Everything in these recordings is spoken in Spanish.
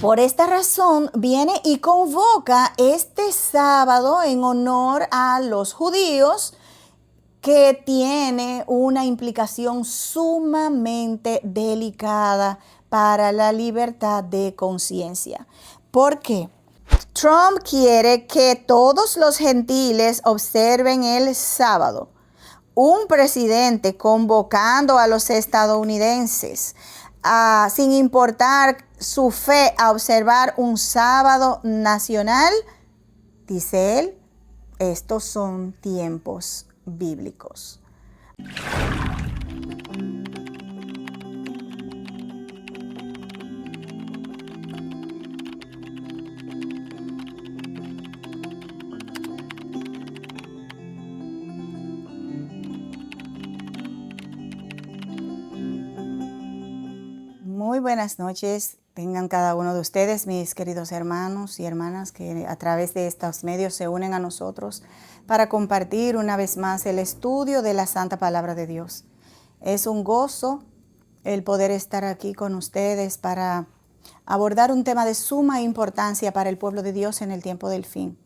Por esta razón viene y convoca este sábado en honor a los judíos, que tiene una implicación sumamente delicada para la libertad de conciencia. ¿Por qué? Trump quiere que todos los gentiles observen el sábado. Un presidente convocando a los estadounidenses, sin importar su fe, a observar un sábado nacional, dice él, estos son tiempos bíblicos. Muy buenas noches, tengan cada uno de ustedes, mis queridos hermanos y hermanas que a través de estos medios se unen a nosotros para compartir una vez más el estudio de la Santa Palabra de Dios. Es un gozo el poder estar aquí con ustedes para abordar un tema de suma importancia para el pueblo de Dios en el tiempo del fin.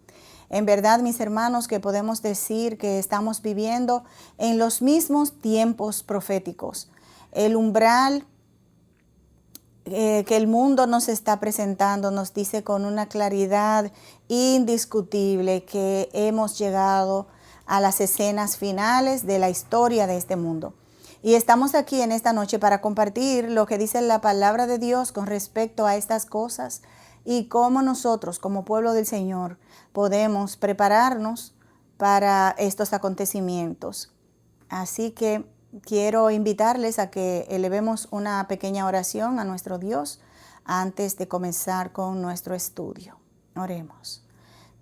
En verdad, mis hermanos, que podemos decir que estamos viviendo en los mismos tiempos proféticos. El umbral que el mundo nos está presentando nos dice con una claridad indiscutible que hemos llegado a las escenas finales de la historia de este mundo. Y estamos aquí en esta noche para compartir lo que dice la palabra de Dios con respecto a estas cosas y cómo nosotros, como pueblo del Señor, podemos prepararnos para estos acontecimientos. Así que quiero invitarles a que elevemos una pequeña oración a nuestro Dios antes de comenzar con nuestro estudio. Oremos.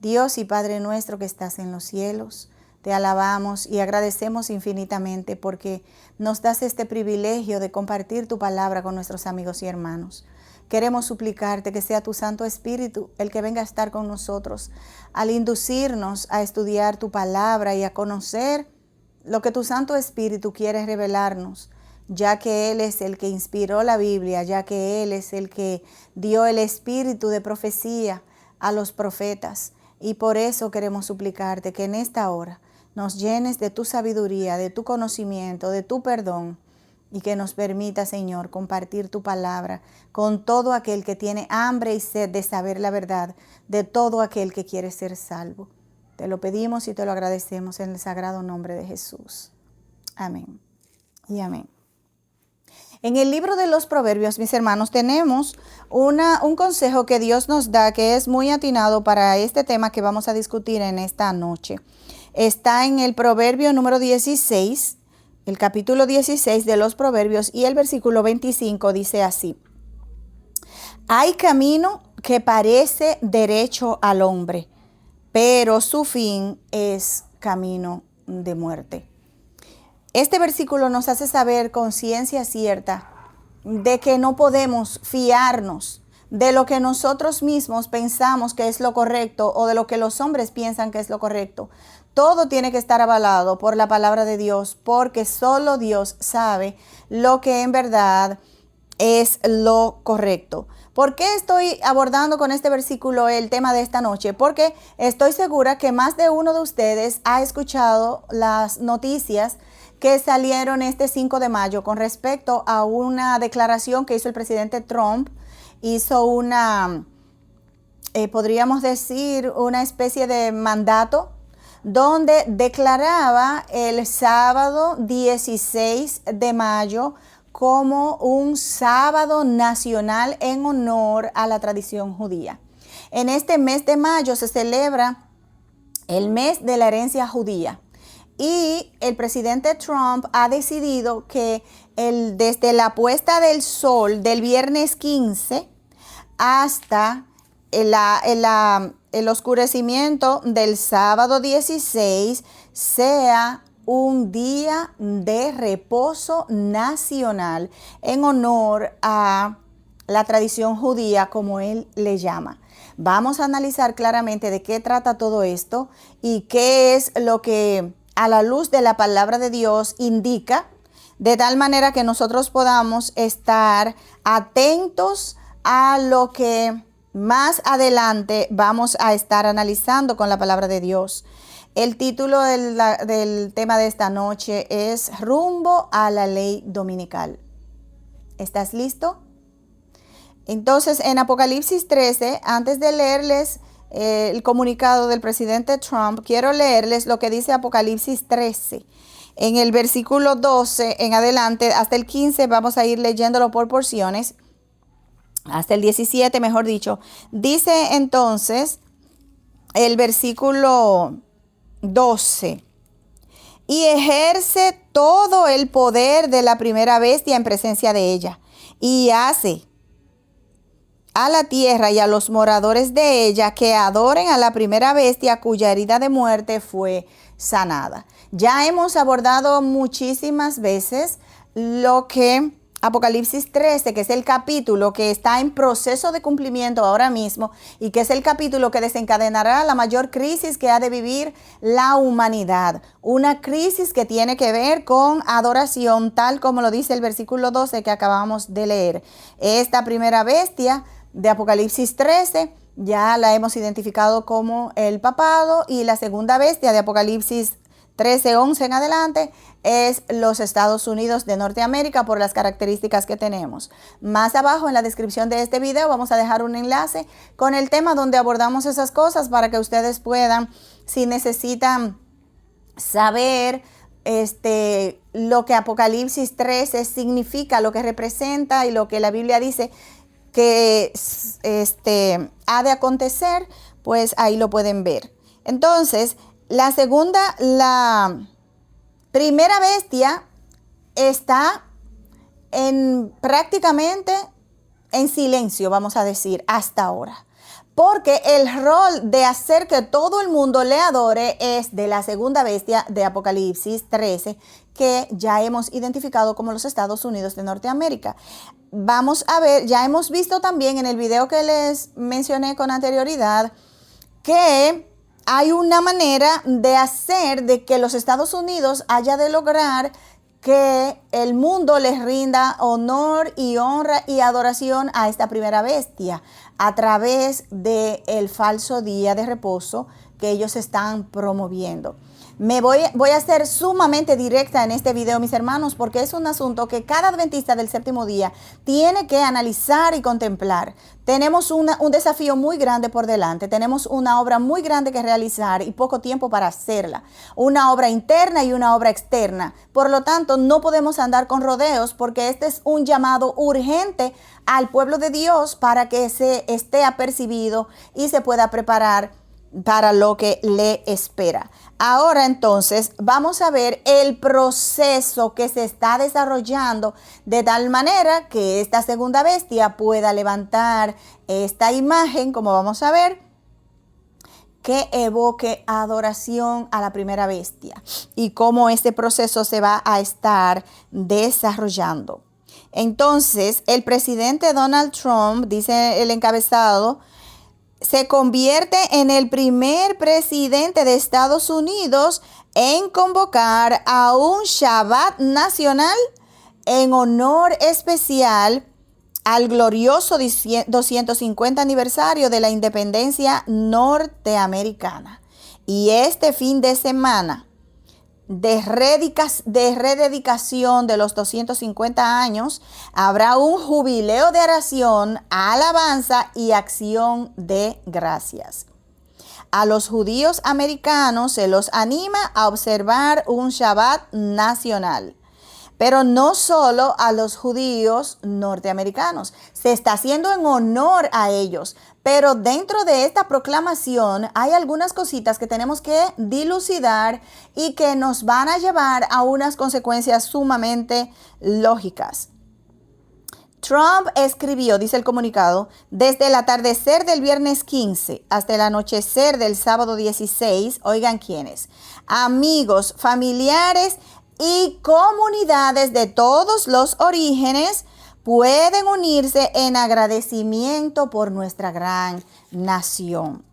Dios y Padre nuestro que estás en los cielos, te alabamos y agradecemos infinitamente porque nos das este privilegio de compartir tu palabra con nuestros amigos y hermanos. Queremos suplicarte que sea tu Santo Espíritu el que venga a estar con nosotros al inducirnos a estudiar tu palabra y a conocer lo que tu Santo Espíritu quiere revelarnos, ya que Él es el que inspiró la Biblia, ya que Él es el que dio el espíritu de profecía a los profetas. Y por eso queremos suplicarte que en esta hora nos llenes de tu sabiduría, de tu conocimiento, de tu perdón, y que nos permita, Señor, compartir tu palabra con todo aquel que tiene hambre y sed de saber la verdad, de todo aquel que quiere ser salvo. Te lo pedimos y te lo agradecemos en el sagrado nombre de Jesús. Amén y amén. En el libro de los Proverbios, mis hermanos, tenemos un consejo que Dios nos da que es muy atinado para este tema que vamos a discutir en esta noche. Está en el Proverbio número 16, el capítulo 16 de los Proverbios, y el versículo 25 dice así: Hay camino que parece derecho al hombre, pero su fin es camino de muerte. Este versículo nos hace saber con ciencia cierta de que no podemos fiarnos de lo que nosotros mismos pensamos que es lo correcto o de lo que los hombres piensan que es lo correcto. Todo tiene que estar avalado por la palabra de Dios, porque solo Dios sabe lo que en verdad es lo correcto. ¿Por qué estoy abordando con este versículo el tema de esta noche? Porque estoy segura que más de uno de ustedes ha escuchado las noticias que salieron este 5 de mayo con respecto a una declaración que hizo el presidente Trump. Hizo podríamos decir, una especie de mandato donde declaraba el sábado 16 de mayo como un sábado nacional en honor a la tradición judía. En este mes de mayo se celebra el mes de la herencia judía. Y el presidente Trump ha decidido que desde la puesta del sol del viernes 15 hasta el oscurecimiento del sábado 16 sea un día de reposo nacional en honor a la tradición judía, como él le llama. Vamos a analizar claramente de qué trata todo esto y qué es lo que a la luz de la palabra de Dios indica, de tal manera que nosotros podamos estar atentos a lo que más adelante vamos a estar analizando con la palabra de Dios. El título del tema de esta noche es Rumbo a la ley dominical. ¿Estás listo? Entonces, en Apocalipsis 13, antes de leerles el comunicado del presidente Trump, quiero leerles lo que dice Apocalipsis 13. En el versículo 12 en adelante, hasta el 15, vamos a ir leyéndolo por porciones. Hasta el 17, mejor dicho. Dice entonces el versículo 12. Y ejerce todo el poder de la primera bestia en presencia de ella. Y hace a la tierra y a los moradores de ella que adoren a la primera bestia cuya herida de muerte fue sanada. Ya hemos abordado muchísimas veces lo que Apocalipsis 13, que es el capítulo que está en proceso de cumplimiento ahora mismo y que es el capítulo que desencadenará la mayor crisis que ha de vivir la humanidad. Una crisis que tiene que ver con adoración, tal como lo dice el versículo 12 que acabamos de leer. Esta primera bestia de Apocalipsis 13 ya la hemos identificado como el papado, y la segunda bestia de Apocalipsis 13:11 en adelante es los Estados Unidos de Norteamérica por las características que tenemos. Más abajo en la descripción de este video vamos a dejar un enlace con el tema donde abordamos esas cosas para que ustedes puedan, si necesitan saber lo que Apocalipsis 13 significa, lo que representa y lo que la Biblia dice que ha de acontecer, pues ahí lo pueden ver. Entonces, la primera bestia está prácticamente en silencio, vamos a decir, hasta ahora. Porque el rol de hacer que todo el mundo le adore es de la segunda bestia de Apocalipsis 13, que ya hemos identificado como los Estados Unidos de Norteamérica. Vamos a ver, ya hemos visto también en el video que les mencioné con anterioridad que hay una manera de hacer de que los Estados Unidos haya de lograr que el mundo les rinda honor y honra y adoración a esta primera bestia a través del falso día de reposo que ellos están promoviendo. Voy a ser sumamente directa en este video, mis hermanos, porque es un asunto que cada adventista del séptimo día tiene que analizar y contemplar. Tenemos un desafío muy grande por delante, tenemos una obra muy grande que realizar y poco tiempo para hacerla. Una obra interna y una obra externa. Por lo tanto, no podemos andar con rodeos porque este es un llamado urgente al pueblo de Dios para que se esté apercibido y se pueda preparar para lo que le espera. Ahora entonces vamos a ver el proceso que se está desarrollando de tal manera que esta segunda bestia pueda levantar esta imagen, como vamos a ver, que evoque adoración a la primera bestia y cómo este proceso se va a estar desarrollando. Entonces, el presidente Donald Trump, dice el encabezado, se convierte en el primer presidente de Estados Unidos en convocar a un Shabbat nacional en honor especial al glorioso 250 aniversario de la independencia norteamericana. Y este fin de semana de rededicación de los 250 años, habrá un jubileo de oración, alabanza y acción de gracias. A los judíos americanos se los anima a observar un Shabbat nacional. Pero no solo a los judíos norteamericanos, se está haciendo en honor a ellos. Pero dentro de esta proclamación hay algunas cositas que tenemos que dilucidar y que nos van a llevar a unas consecuencias sumamente lógicas. Trump escribió, dice el comunicado, desde el atardecer del viernes 15 hasta el anochecer del sábado 16, oigan quiénes, amigos, familiares y comunidades de todos los orígenes pueden unirse en agradecimiento por nuestra gran nación.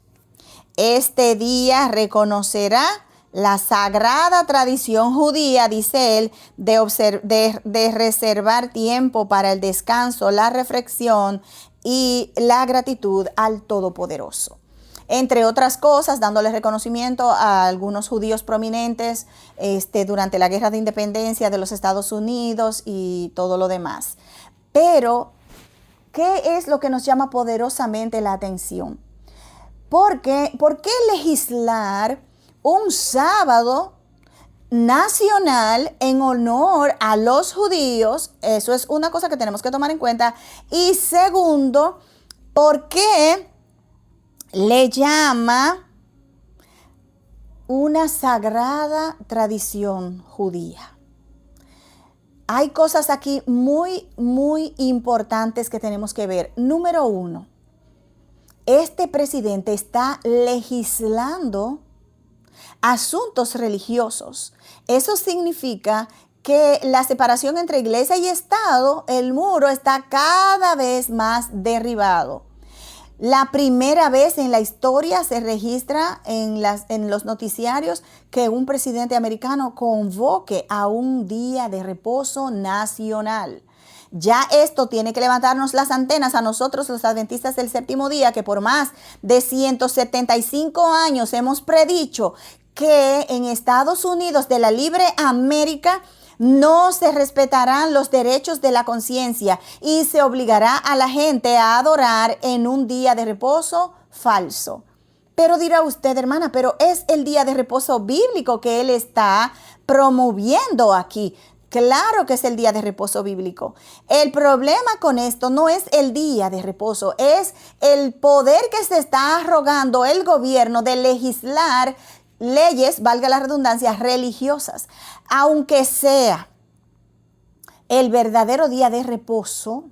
Este día reconocerá la sagrada tradición judía, dice él, de reservar tiempo para el descanso, la reflexión y la gratitud al Todopoderoso. Entre otras cosas, dándole reconocimiento a algunos judíos prominentes durante la Guerra de Independencia de los Estados Unidos y todo lo demás. Pero, ¿qué es lo que nos llama poderosamente la atención? ¿Por qué legislar un sábado nacional en honor a los judíos? Eso es una cosa que tenemos que tomar en cuenta. Y segundo, ¿por qué le llama una sagrada tradición judía? Hay cosas aquí muy, muy importantes que tenemos que ver. Número uno, este presidente está legislando asuntos religiosos. Eso significa que la separación entre iglesia y Estado, el muro está cada vez más derribado. La primera vez en la historia se registra en los noticiarios que un presidente americano convoque a un día de reposo nacional. Ya esto tiene que levantarnos las antenas a nosotros, los adventistas del séptimo día, que por más de 175 años hemos predicho que en Estados Unidos de la libre América no se respetarán los derechos de la conciencia y se obligará a la gente a adorar en un día de reposo falso. Pero dirá usted, hermana, pero es el día de reposo bíblico que él está promoviendo aquí. Claro que es el día de reposo bíblico. El problema con esto no es el día de reposo, es el poder que se está arrogando el gobierno de legislar leyes, valga la redundancia, religiosas. Aunque sea el verdadero día de reposo,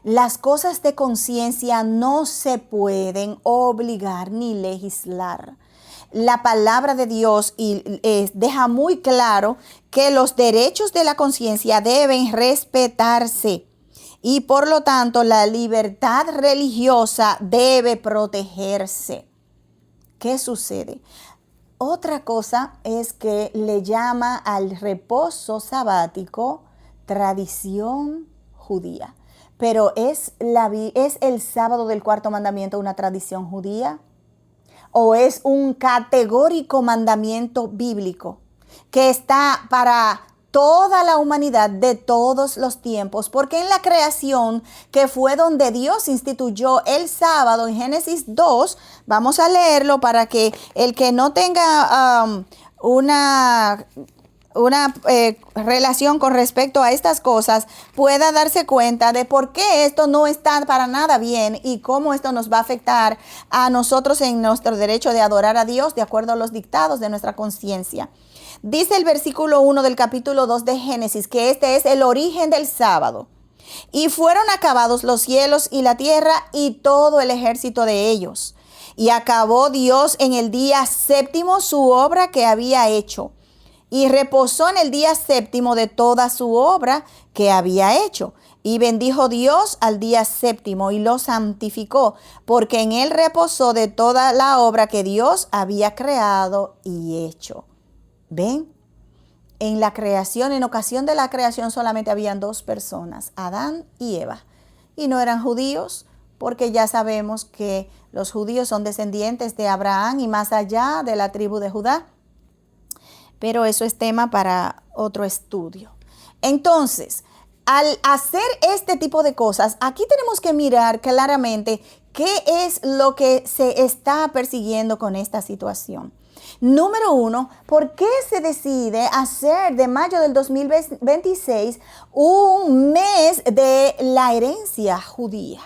las cosas de conciencia no se pueden obligar ni legislar. La palabra de Dios deja muy claro que los derechos de la conciencia deben respetarse y por lo tanto la libertad religiosa debe protegerse. ¿Qué sucede? Otra cosa es que le llama al reposo sabático tradición judía. Pero ¿es el sábado del cuarto mandamiento una tradición judía? ¿O es un categórico mandamiento bíblico que está para toda la humanidad de todos los tiempos? Porque en la creación, que fue donde Dios instituyó el sábado, en Génesis 2, vamos a leerlo para que el que no tenga una relación con respecto a estas cosas pueda darse cuenta de por qué esto no está para nada bien y cómo esto nos va a afectar a nosotros en nuestro derecho de adorar a Dios de acuerdo a los dictados de nuestra conciencia. Dice el versículo 1 del capítulo 2 de Génesis que este es el origen del sábado. Y fueron acabados los cielos y la tierra y todo el ejército de ellos. Y acabó Dios en el día séptimo su obra que había hecho. Y reposó en el día séptimo de toda su obra que había hecho. Y bendijo Dios al día séptimo y lo santificó, porque en él reposó de toda la obra que Dios había creado y hecho. ¿Ven? En la creación, en ocasión de la creación solamente habían dos personas, Adán y Eva. Y no eran judíos, porque ya sabemos que los judíos son descendientes de Abraham y más allá de la tribu de Judá. Pero eso es tema para otro estudio. Entonces, al hacer este tipo de cosas, aquí tenemos que mirar claramente qué es lo que se está persiguiendo con esta situación. Número uno, ¿por qué se decide hacer de mayo del 2026 un mes de la herencia judía?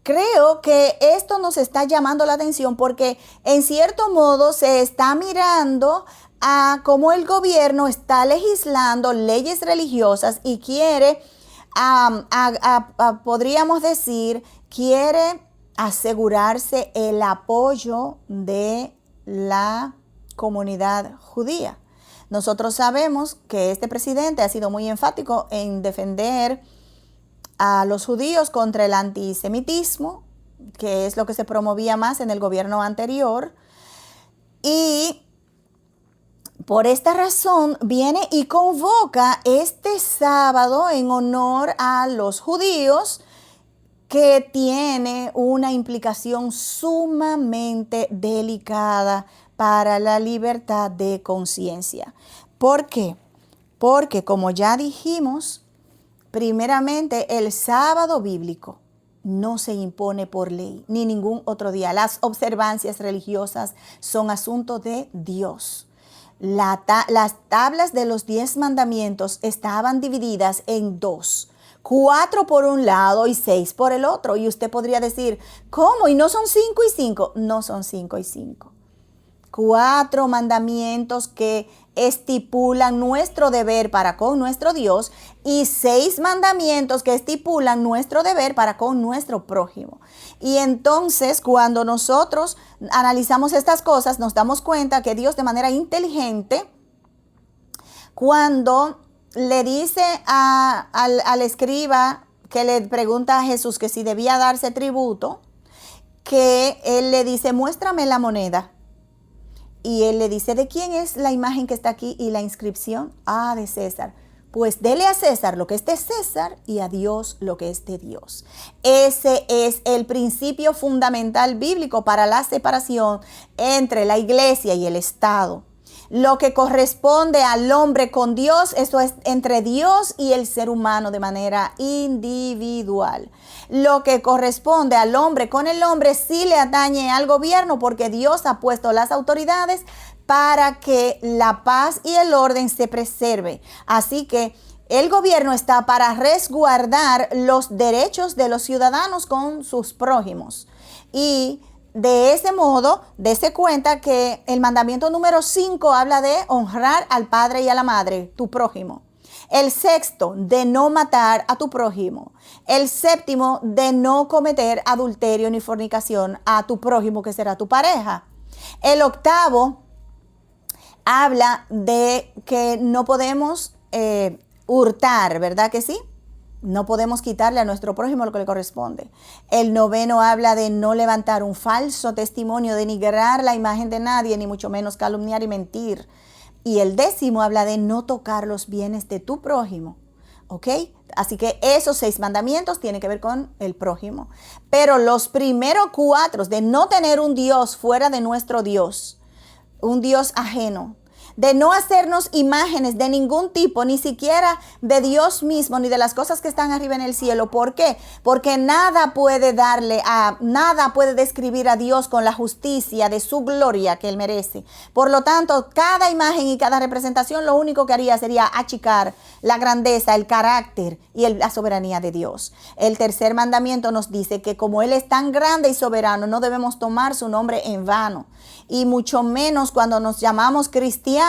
Creo que esto nos está llamando la atención porque en cierto modo se está mirando a cómo el gobierno está legislando leyes religiosas y quiere, podríamos decir, quiere asegurarse el apoyo de la comunidad judía. Nosotros sabemos que este presidente ha sido muy enfático en defender a los judíos contra el antisemitismo, que es lo que se promovía más en el gobierno anterior. Y por esta razón viene y convoca este sábado en honor a los judíos que tiene una implicación sumamente delicada para la libertad de conciencia. ¿Por qué? Porque como ya dijimos, primeramente el sábado bíblico no se impone por ley ni ningún otro día. Las observancias religiosas son asunto de Dios. Las tablas de los 10 mandamientos estaban divididas en dos. 4 por un lado y 6 por el otro. Y usted podría decir, ¿cómo? ¿Y no son 5 y 5? No son 5 y 5. 4 mandamientos que estipulan nuestro deber para con nuestro Dios y 6 mandamientos que estipulan nuestro deber para con nuestro prójimo. Y entonces, cuando nosotros analizamos estas cosas, nos damos cuenta que Dios de manera inteligente, cuando le dice al escriba que le pregunta a Jesús que si debía darse tributo, que él le dice, muéstrame la moneda. Y él le dice, ¿de quién es la imagen que está aquí y la inscripción? Ah, de César. Pues dele a César lo que es de César y a Dios lo que es de Dios. Ese es el principio fundamental bíblico para la separación entre la iglesia y el Estado. Lo que corresponde al hombre con Dios, eso es entre Dios y el ser humano de manera individual. Lo que corresponde al hombre con el hombre sí le atañe al gobierno, porque Dios ha puesto las autoridades para que la paz y el orden se preserve. Así que el gobierno está para resguardar los derechos de los ciudadanos con sus prójimos. Y de ese modo, dése cuenta que el mandamiento número 5 habla de honrar al padre y a la madre, tu prójimo. El 6º, de no matar a tu prójimo. El 7º, de no cometer adulterio ni fornicación a tu prójimo, que será tu pareja. El 8º, habla de que no podemos hurtar, ¿verdad que sí? No podemos quitarle a nuestro prójimo lo que le corresponde. El 9º habla de no levantar un falso testimonio, denigrar la imagen de nadie, ni mucho menos calumniar y mentir. Y el 10º habla de no tocar los bienes de tu prójimo. ¿Ok? Así que esos 6 mandamientos tienen que ver con el prójimo. Pero los primeros 4 de no tener un Dios fuera de nuestro Dios, un Dios ajeno, de no hacernos imágenes de ningún tipo, ni siquiera de Dios mismo, ni de las cosas que están arriba en el cielo. ¿Por qué? Porque nada puede describir a Dios con la justicia de su gloria que Él merece. Por lo tanto, cada imagen y cada representación lo único que haría sería achicar la grandeza, el carácter y la soberanía de Dios. El 3er mandamiento nos dice que como Él es tan grande y soberano, no debemos tomar su nombre en vano. Y mucho menos cuando nos llamamos cristianos,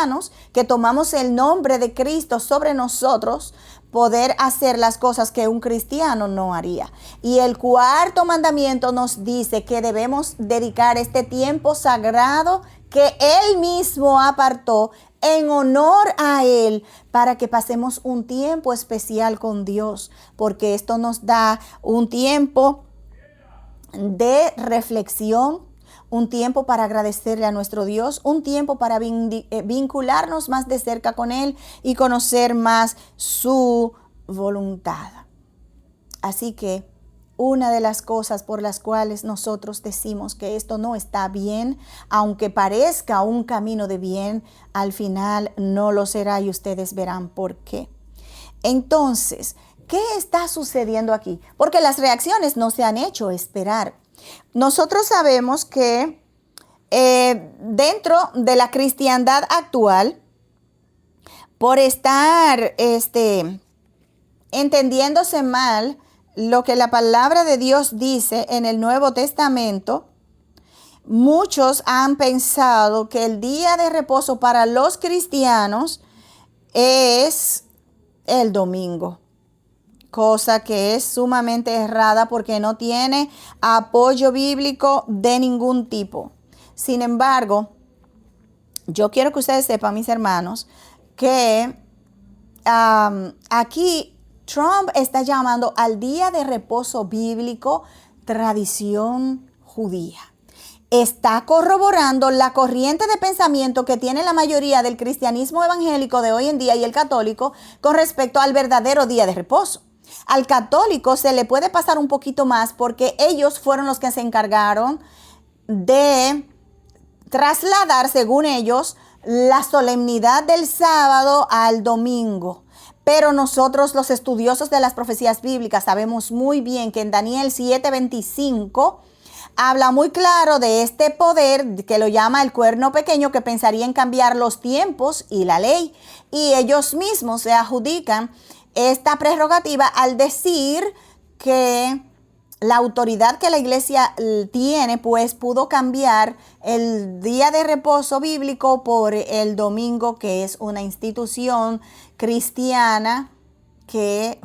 que tomamos el nombre de Cristo sobre nosotros, poder hacer las cosas que un cristiano no haría. Y el 4º mandamiento nos dice que debemos dedicar este tiempo sagrado que Él mismo apartó en honor a Él, para que pasemos un tiempo especial con Dios, porque esto nos da un tiempo de reflexión, un tiempo para agradecerle a nuestro Dios, un tiempo para vincularnos más de cerca con Él y conocer más su voluntad. Así que una de las cosas por las cuales nosotros decimos que esto no está bien, aunque parezca un camino de bien, al final no lo será y ustedes verán por qué. Entonces, ¿qué está sucediendo aquí? Porque las reacciones no se han hecho esperar. Nosotros sabemos que dentro de la cristiandad actual, por estar entendiéndose mal lo que la palabra de Dios dice en el Nuevo Testamento, muchos han pensado que el día de reposo para los cristianos es el domingo. Cosa que es sumamente errada porque no tiene apoyo bíblico de ningún tipo. Sin embargo, yo quiero que ustedes sepan, mis hermanos, que aquí Trump está llamando al día de reposo bíblico tradición judía. Está corroborando la corriente de pensamiento que tiene la mayoría del cristianismo evangélico de hoy en día y el católico con respecto al verdadero día de reposo. Al católico se le puede pasar un poquito más porque ellos fueron los que se encargaron de trasladar, según ellos, la solemnidad del sábado al domingo. Pero nosotros, los estudiosos de las profecías bíblicas, sabemos muy bien que en Daniel 7:25 habla muy claro de este poder que lo llama el cuerno pequeño, que pensaría en cambiar los tiempos y la ley. Y ellos mismos se adjudican esta prerrogativa al decir que la autoridad que la iglesia tiene, pues pudo cambiar el día de reposo bíblico por el domingo, que es una institución cristiana que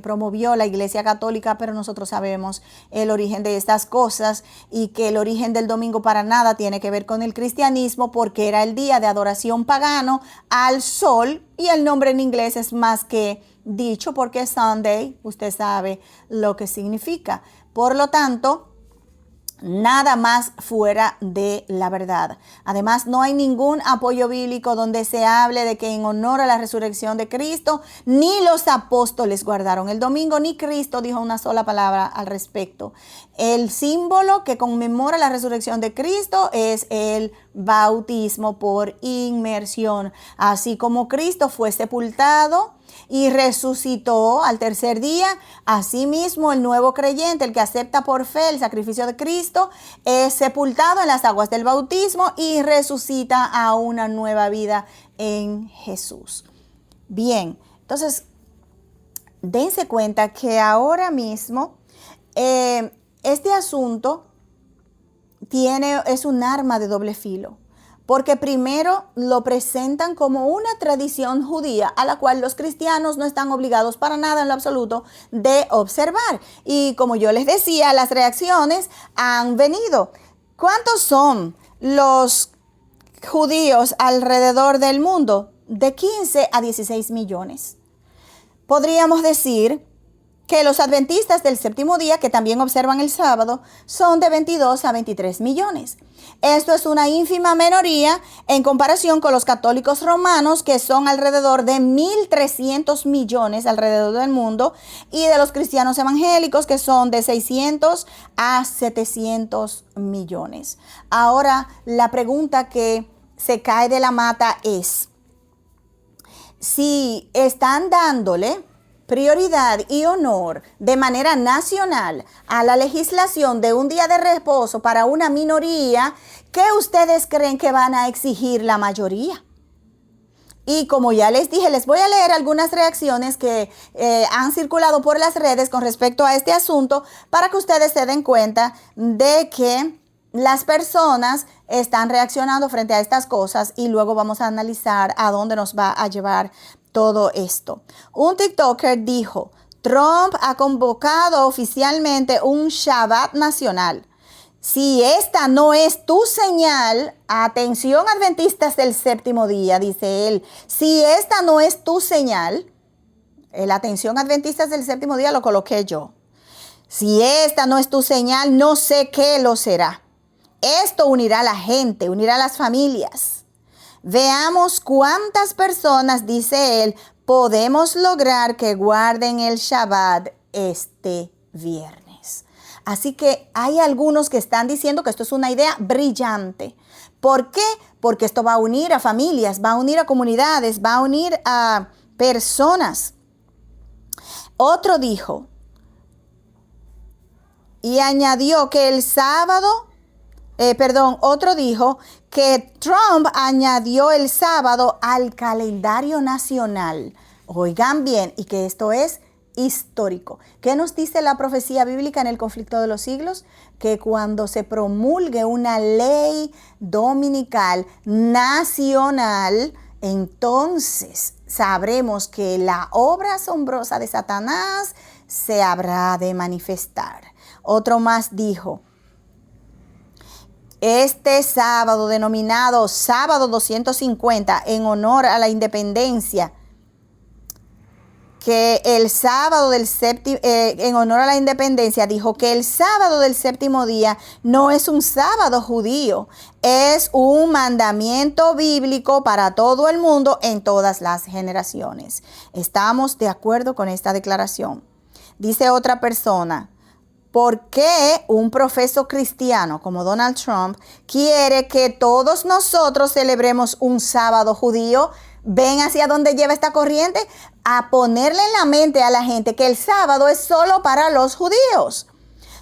promovió la Iglesia Católica, pero nosotros sabemos el origen de estas cosas y que el origen del domingo para nada tiene que ver con el cristianismo, porque era el día de adoración pagano al sol, y el nombre en inglés es más que dicho porque Sunday, usted sabe lo que significa. Por lo tanto, nada más fuera de la verdad. Además, no hay ningún apoyo bíblico donde se hable de que en honor a la resurrección de Cristo, ni los apóstoles guardaron el domingo, ni Cristo dijo una sola palabra al respecto. El símbolo que conmemora la resurrección de Cristo es el bautismo por inmersión. Así como Cristo fue sepultado y resucitó al tercer día, asimismo el nuevo creyente, el que acepta por fe el sacrificio de Cristo, es sepultado en las aguas del bautismo y resucita a una nueva vida en Jesús. Bien, entonces dense cuenta que ahora mismo este asunto es un arma de doble filo. Porque primero lo presentan como una tradición judía a la cual los cristianos no están obligados para nada en lo absoluto de observar. Y como yo les decía, las reacciones han venido. ¿Cuántos son los judíos alrededor del mundo? De 15 a 16 millones. Podríamos decir que los adventistas del séptimo día, que también observan el sábado, son de 22 a 23 millones. Esto es una ínfima minoría en comparación con los católicos romanos, que son alrededor de 1.300 millones alrededor del mundo, y de los cristianos evangélicos, que son de 600 a 700 millones. Ahora, la pregunta que se cae de la mata es, si están dándole prioridad y honor de manera nacional a la legislación de un día de reposo para una minoría, ¿qué ustedes creen que van a exigir la mayoría? Y como ya les dije, les voy a leer algunas reacciones que han circulado por las redes con respecto a este asunto, para que ustedes se den cuenta de que las personas están reaccionando frente a estas cosas, y luego vamos a analizar a dónde nos va a llevar todo esto. Un TikToker dijo: Trump ha convocado oficialmente un Shabbat nacional. Si esta no es tu señal, atención adventistas del séptimo día, dice él, si esta no es tu señal, la atención adventistas del séptimo día lo coloqué yo. Si esta no es tu señal, no sé qué lo será. Esto unirá a la gente, unirá a las familias. Veamos cuántas personas, dice él, podemos lograr que guarden el Shabbat este viernes. Así que hay algunos que están diciendo que esto es una idea brillante. ¿Por qué? Porque esto va a unir a familias, va a unir a comunidades, va a unir a personas. Otro dijo y añadió que el sábado, otro dijo que Trump añadió el sábado al calendario nacional. Oigan bien, y que esto es histórico. ¿Qué nos dice la profecía bíblica en el conflicto de los siglos? Que cuando se promulgue una ley dominical nacional, entonces sabremos que la obra asombrosa de Satanás se habrá de manifestar. Otro más dijo: este sábado, denominado sábado 250, en honor a la independencia, que el sábado del séptimo, en honor a la independencia, dijo que el sábado del séptimo día no es un sábado judío, es un mandamiento bíblico para todo el mundo en todas las generaciones. ¿Estamos de acuerdo con esta declaración? Dice otra persona, ¿por qué un profeso cristiano como Donald Trump quiere que todos nosotros celebremos un sábado judío? ¿Ven hacia dónde lleva esta corriente? A ponerle en la mente a la gente que el sábado es solo para los judíos.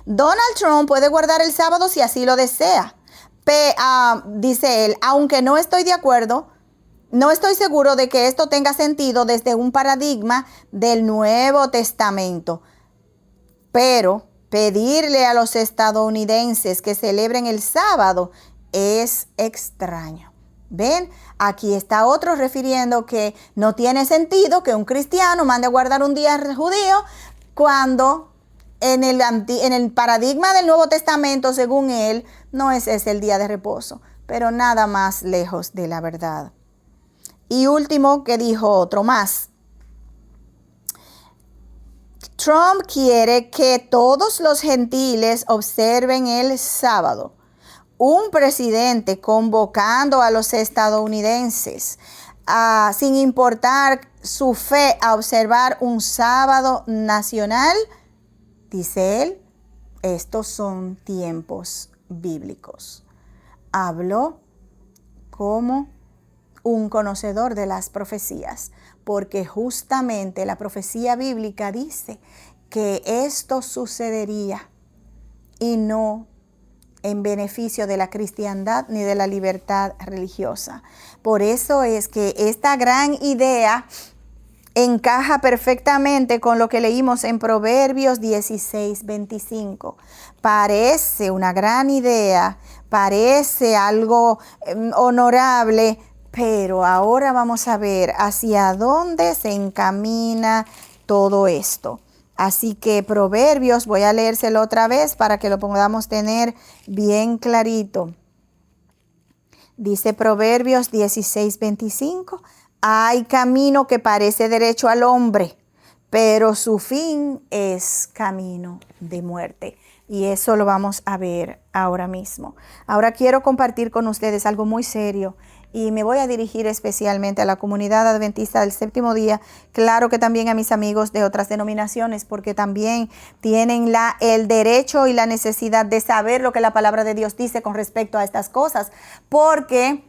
Donald Trump puede guardar el sábado si así lo desea. Dice él, aunque no estoy de acuerdo, no estoy seguro de que esto tenga sentido desde un paradigma del Nuevo Testamento. Pero pedirle a los estadounidenses que celebren el sábado es extraño. ¿Ven? Aquí está otro refiriendo que no tiene sentido que un cristiano mande a guardar un día judío cuando en el paradigma del Nuevo Testamento, según él, no es ese el día de reposo, pero nada más lejos de la verdad. Y último que dijo otro más. Trump quiere que todos los gentiles observen el sábado. Un presidente convocando a los estadounidenses, sin importar su fe, a observar un sábado nacional, dice él, estos son tiempos bíblicos. Habló como un conocedor de las profecías, porque justamente la profecía bíblica dice que esto sucedería y no en beneficio de la cristiandad ni de la libertad religiosa. Por eso es que esta gran idea encaja perfectamente con lo que leímos en Proverbios 16:25. Parece una gran idea, parece algo honorable, pero ahora vamos a ver hacia dónde se encamina todo esto. Así que Proverbios, voy a leérselo otra vez para que lo podamos tener bien clarito. Dice Proverbios 16:25, hay camino que parece derecho al hombre, pero su fin es camino de muerte. Y eso lo vamos a ver ahora mismo. Ahora quiero compartir con ustedes algo muy serio. Y me voy a dirigir especialmente a la comunidad adventista del séptimo día, claro que también a mis amigos de otras denominaciones, porque también tienen el derecho y la necesidad de saber lo que la palabra de Dios dice con respecto a estas cosas, porque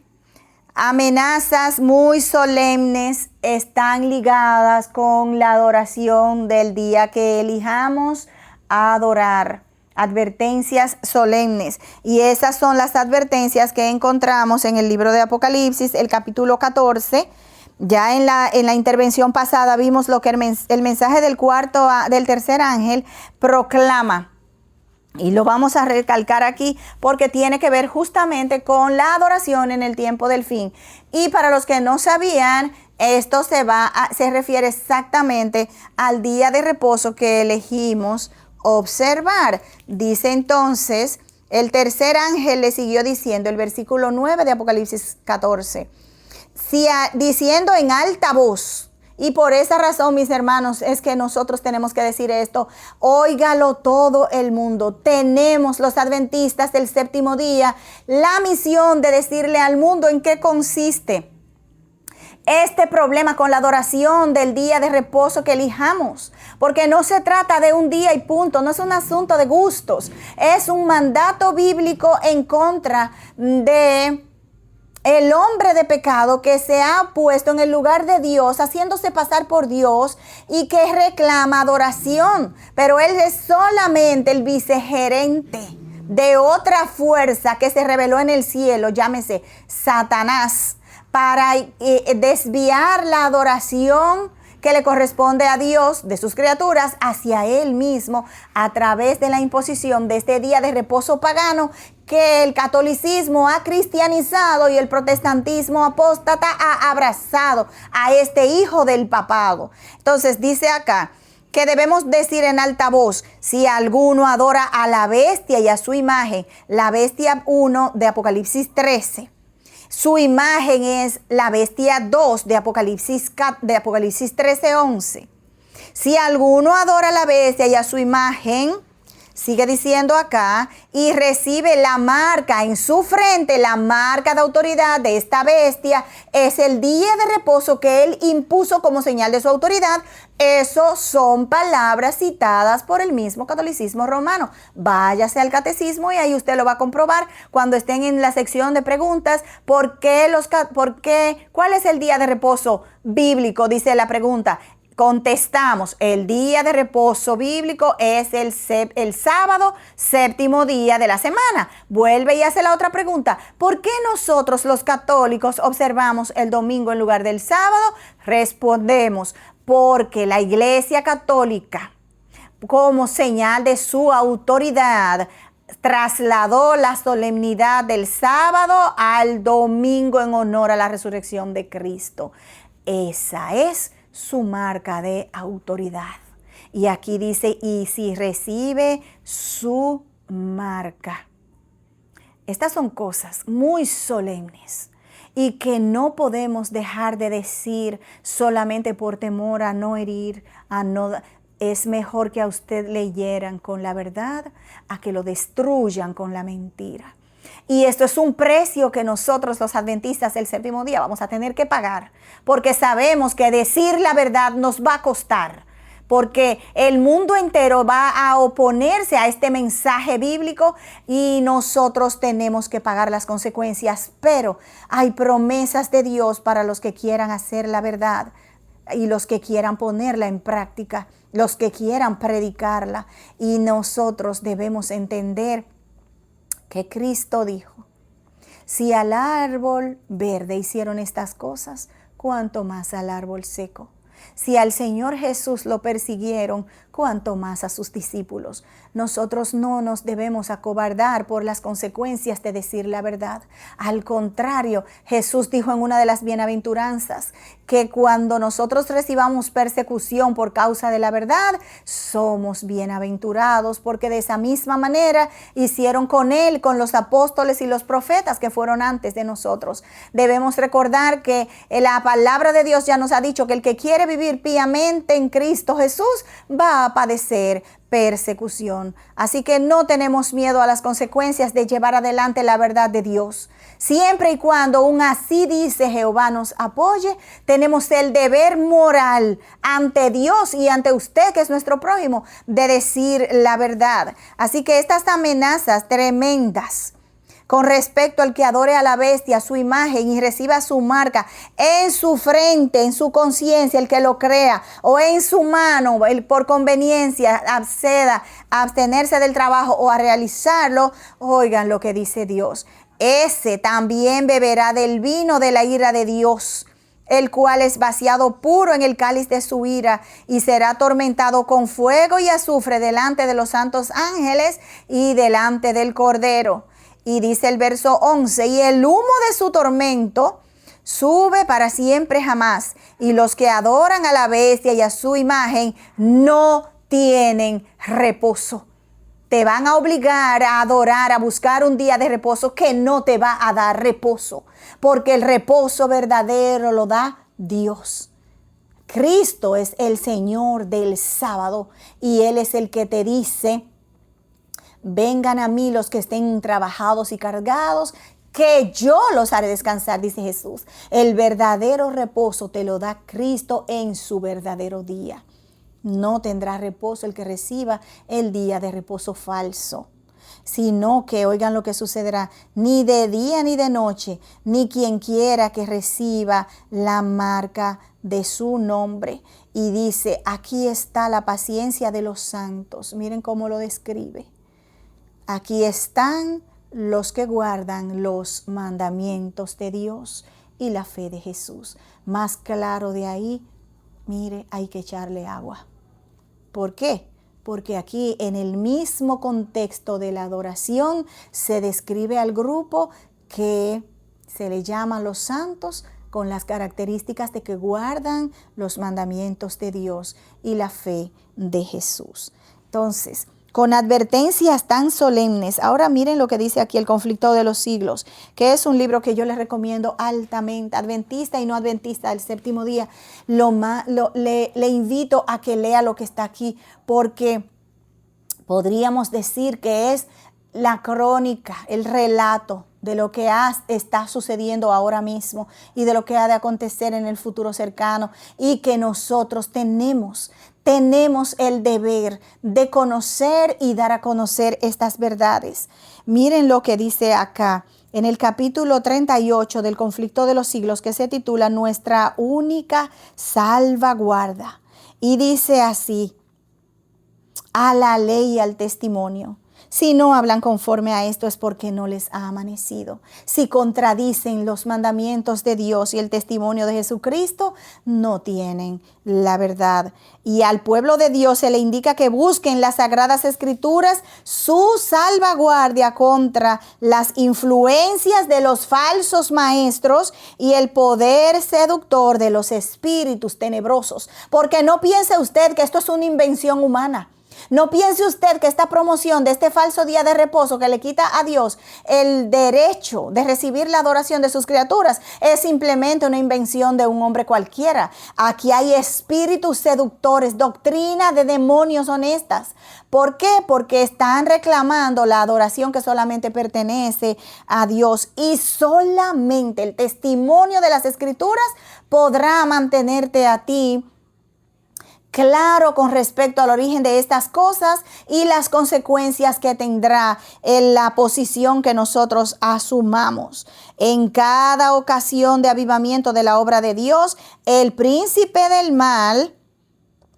amenazas muy solemnes están ligadas con la adoración del día que elijamos adorar. Advertencias solemnes, y esas son las advertencias que encontramos en el libro de Apocalipsis, el capítulo 14. Ya en la intervención pasada vimos lo que el mensaje del tercer ángel proclama, y lo vamos a recalcar aquí porque tiene que ver justamente con la adoración en el tiempo del fin. Y para los que no sabían, esto se refiere exactamente al día de reposo que elegimos observar. Dice entonces, el tercer ángel le siguió diciendo, el versículo 9 de Apocalipsis 14, diciendo en alta voz, y por esa razón, mis hermanos, es que nosotros tenemos que decir esto, óigalo todo el mundo. Tenemos los adventistas del séptimo día la misión de decirle al mundo en qué consiste este problema con la adoración del día de reposo que elijamos, porque no se trata de un día y punto, no es un asunto de gustos, es un mandato bíblico en contra de el hombre de pecado que se ha puesto en el lugar de Dios, haciéndose pasar por Dios y que reclama adoración, pero él es solamente el vicegerente de otra fuerza que se reveló en el cielo, llámese Satanás, para desviar la adoración que le corresponde a Dios de sus criaturas hacia Él mismo a través de la imposición de este día de reposo pagano que el catolicismo ha cristianizado y el protestantismo apóstata ha abrazado a este hijo del papado. Entonces dice acá que debemos decir en alta voz, si alguno adora a la bestia y a su imagen, la bestia 1 de Apocalipsis 13. Su imagen es la bestia 2 de Apocalipsis 13:11. Si alguno adora a la bestia y a su imagen, sigue diciendo acá, y recibe la marca en su frente, la marca de autoridad de esta bestia, es el día de reposo que él impuso como señal de su autoridad. Esos son palabras citadas por el mismo catolicismo romano. Váyase al catecismo y ahí usted lo va a comprobar cuando estén en la sección de preguntas. ¿Cuál es el día de reposo bíblico? Dice la pregunta. Contestamos, el día de reposo bíblico es el sábado, séptimo día de la semana. Vuelve y hace la otra pregunta. ¿Por qué nosotros los católicos observamos el domingo en lugar del sábado? Respondemos, porque la Iglesia Católica, como señal de su autoridad, trasladó la solemnidad del sábado al domingo en honor a la resurrección de Cristo. Esa es su marca de autoridad. Y aquí dice, y si recibe su marca. Estas son cosas muy solemnes y que no podemos dejar de decir solamente por temor a no herir, es mejor que a usted le hieran con la verdad a que lo destruyan con la mentira. Y esto es un precio que nosotros los adventistas del séptimo día vamos a tener que pagar, porque sabemos que decir la verdad nos va a costar, porque el mundo entero va a oponerse a este mensaje bíblico y nosotros tenemos que pagar las consecuencias. Pero hay promesas de Dios para los que quieran hacer la verdad y los que quieran ponerla en práctica, los que quieran predicarla. Y nosotros debemos entender que Cristo dijo, si al árbol verde hicieron estas cosas, cuánto más al árbol seco. Si al Señor Jesús lo persiguieron, cuánto más a sus discípulos. Nosotros no nos debemos acobardar por las consecuencias de decir la verdad. Al contrario, Jesús dijo en una de las bienaventuranzas que cuando nosotros recibamos persecución por causa de la verdad, somos bienaventurados, porque de esa misma manera hicieron con él, con los apóstoles y los profetas que fueron antes de nosotros. Debemos recordar que la palabra de Dios ya nos ha dicho que el que quiere vivir piamente en Cristo Jesús va a padecer persecución. Así que no tenemos miedo a las consecuencias de llevar adelante la verdad de Dios. Siempre y cuando un así dice Jehová nos apoye, tenemos el deber moral ante Dios y ante usted, que es nuestro prójimo, de decir la verdad. Así que estas amenazas tremendas con respecto al que adore a la bestia, su imagen y reciba su marca en su frente, en su conciencia, el que lo crea, o en su mano, por conveniencia, acceda a abstenerse del trabajo o a realizarlo, oigan lo que dice Dios. Ese también beberá del vino de la ira de Dios, el cual es vaciado puro en el cáliz de su ira, y será atormentado con fuego y azufre delante de los santos ángeles y delante del Cordero. Y dice el verso 11, y el humo de su tormento sube para siempre jamás, y los que adoran a la bestia y a su imagen no tienen reposo. Te van a obligar a adorar, a buscar un día de reposo que no te va a dar reposo, porque el reposo verdadero lo da Dios. Cristo es el Señor del sábado y Él es el que te dice, vengan a mí los que estén trabajados y cargados, que yo los haré descansar, dice Jesús. El verdadero reposo te lo da Cristo en su verdadero día. No tendrá reposo el que reciba el día de reposo falso, sino que, oigan lo que sucederá, ni de día ni de noche, ni quien quiera que reciba la marca de su nombre. Y dice, aquí está la paciencia de los santos. Miren cómo lo describe. Aquí están los que guardan los mandamientos de Dios y la fe de Jesús. Más claro de ahí, mire, hay que echarle agua. ¿Por qué? Porque aquí en el mismo contexto de la adoración se describe al grupo que se le llama los santos, con las características de que guardan los mandamientos de Dios y la fe de Jesús. Entonces, con advertencias tan solemnes. Ahora miren lo que dice aquí El conflicto de los siglos, que es un libro que yo les recomiendo altamente, adventista y no adventista del séptimo día. Le invito a que lea lo que está aquí, porque podríamos decir que es la crónica, el relato de lo que está sucediendo ahora mismo y de lo que ha de acontecer en el futuro cercano, y que nosotros tenemos el deber de conocer y dar a conocer estas verdades. Miren lo que dice acá en el capítulo 38 del conflicto de los siglos, que se titula Nuestra única salvaguarda. Y dice así: a la ley y al testimonio. Si no hablan conforme a esto es porque no les ha amanecido. Si contradicen los mandamientos de Dios y el testimonio de Jesucristo, no tienen la verdad. Y al pueblo de Dios se le indica que busquen las Sagradas Escrituras su salvaguardia contra las influencias de los falsos maestros y el poder seductor de los espíritus tenebrosos. Porque no piense usted que esto es una invención humana. No piense usted que esta promoción de este falso día de reposo que le quita a Dios el derecho de recibir la adoración de sus criaturas es simplemente una invención de un hombre cualquiera. Aquí hay espíritus seductores, doctrina de demonios honestas. ¿Por qué? Porque están reclamando la adoración que solamente pertenece a Dios, y solamente el testimonio de las Escrituras podrá mantenerte a ti claro con respecto al origen de estas cosas y las consecuencias que tendrá en la posición que nosotros asumamos. En cada ocasión de avivamiento de la obra de Dios, el príncipe del mal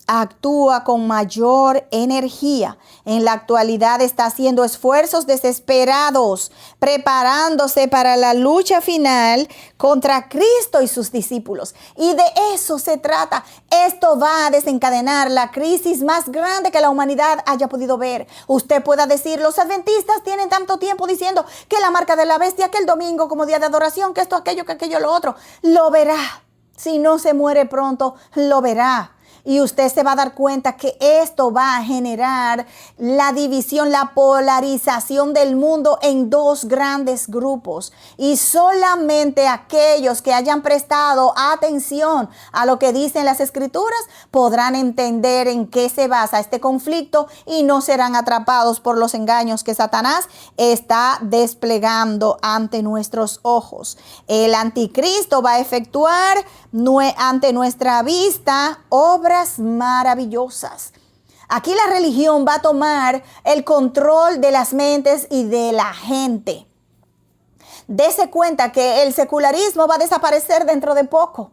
actúa con mayor energía. En la actualidad está haciendo esfuerzos desesperados, preparándose para la lucha final contra Cristo y sus discípulos. Y de eso se trata. Esto va a desencadenar la crisis más grande que la humanidad haya podido ver. Usted pueda decir, los adventistas tienen tanto tiempo diciendo que la marca de la bestia, que el domingo como día de adoración, que esto, aquello, que aquello, lo otro. Lo verá. Si no se muere pronto, lo verá. Y usted se va a dar cuenta que esto va a generar la división, la polarización del mundo en dos grandes grupos. Y solamente aquellos que hayan prestado atención a lo que dicen las Escrituras podrán entender en qué se basa este conflicto y no serán atrapados por los engaños que Satanás está desplegando ante nuestros ojos. El anticristo va a efectuar ante nuestra vista obras maravillosas. Aquí la religión va a tomar el control de las mentes y de la gente. Dese cuenta que el secularismo va a desaparecer dentro de poco,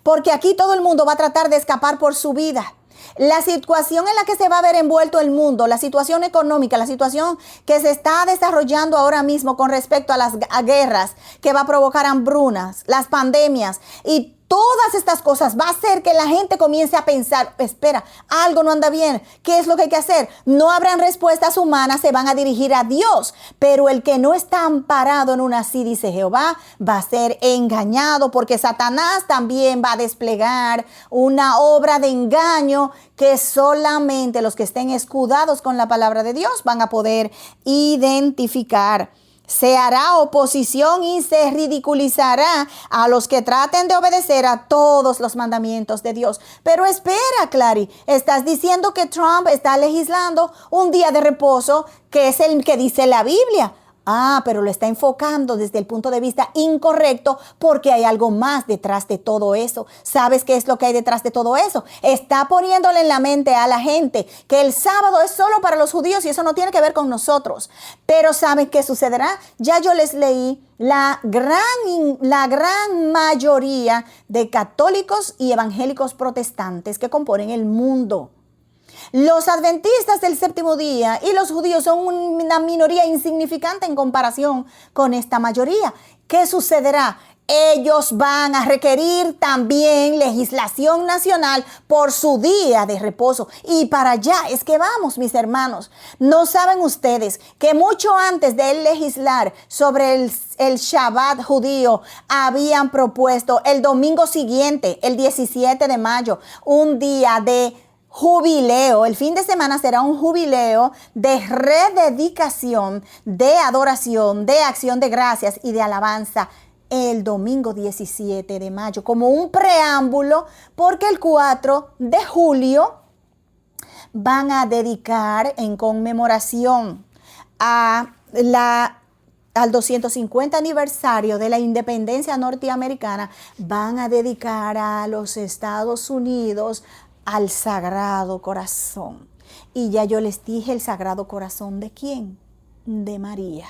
porque aquí todo el mundo va a tratar de escapar por su vida. La situación en la que se va a ver envuelto el mundo, la situación económica, la situación que se está desarrollando ahora mismo con respecto a las guerras que va a provocar hambrunas, las pandemias y todas estas cosas va a hacer que la gente comience a pensar, espera, algo no anda bien, ¿qué es lo que hay que hacer? No habrán respuestas humanas, se van a dirigir a Dios, pero el que no está amparado en una así, dice Jehová, va a ser engañado, porque Satanás también va a desplegar una obra de engaño que solamente los que estén escudados con la palabra de Dios van a poder identificar. Se hará oposición y se ridiculizará a los que traten de obedecer a todos los mandamientos de Dios. Pero espera, Clary, estás diciendo que Trump está legislando un día de reposo, que es el que dice la Biblia. Pero lo está enfocando desde el punto de vista incorrecto, porque hay algo más detrás de todo eso. ¿Sabes qué es lo que hay detrás de todo eso? Está poniéndole en la mente a la gente que el sábado es solo para los judíos y eso no tiene que ver con nosotros. Pero ¿saben qué sucederá? Ya yo les leí la gran mayoría de católicos y evangélicos protestantes que componen el mundo. Los adventistas del séptimo día y los judíos son una minoría insignificante en comparación con esta mayoría. ¿Qué sucederá? Ellos van a requerir también legislación nacional por su día de reposo. Y para allá es que vamos, mis hermanos. ¿No saben ustedes que mucho antes de legislar sobre el Shabbat judío habían propuesto el domingo siguiente, el 17 de mayo, un día de jubileo. El fin de semana será un jubileo de rededicación, de adoración, de acción de gracias y de alabanza el domingo 17 de mayo, como un preámbulo, porque el 4 de julio van a dedicar en conmemoración al 250 aniversario de la independencia norteamericana, van a dedicar a los Estados Unidos al Sagrado Corazón. Y ya yo les dije, el Sagrado Corazón, ¿de quién? De María.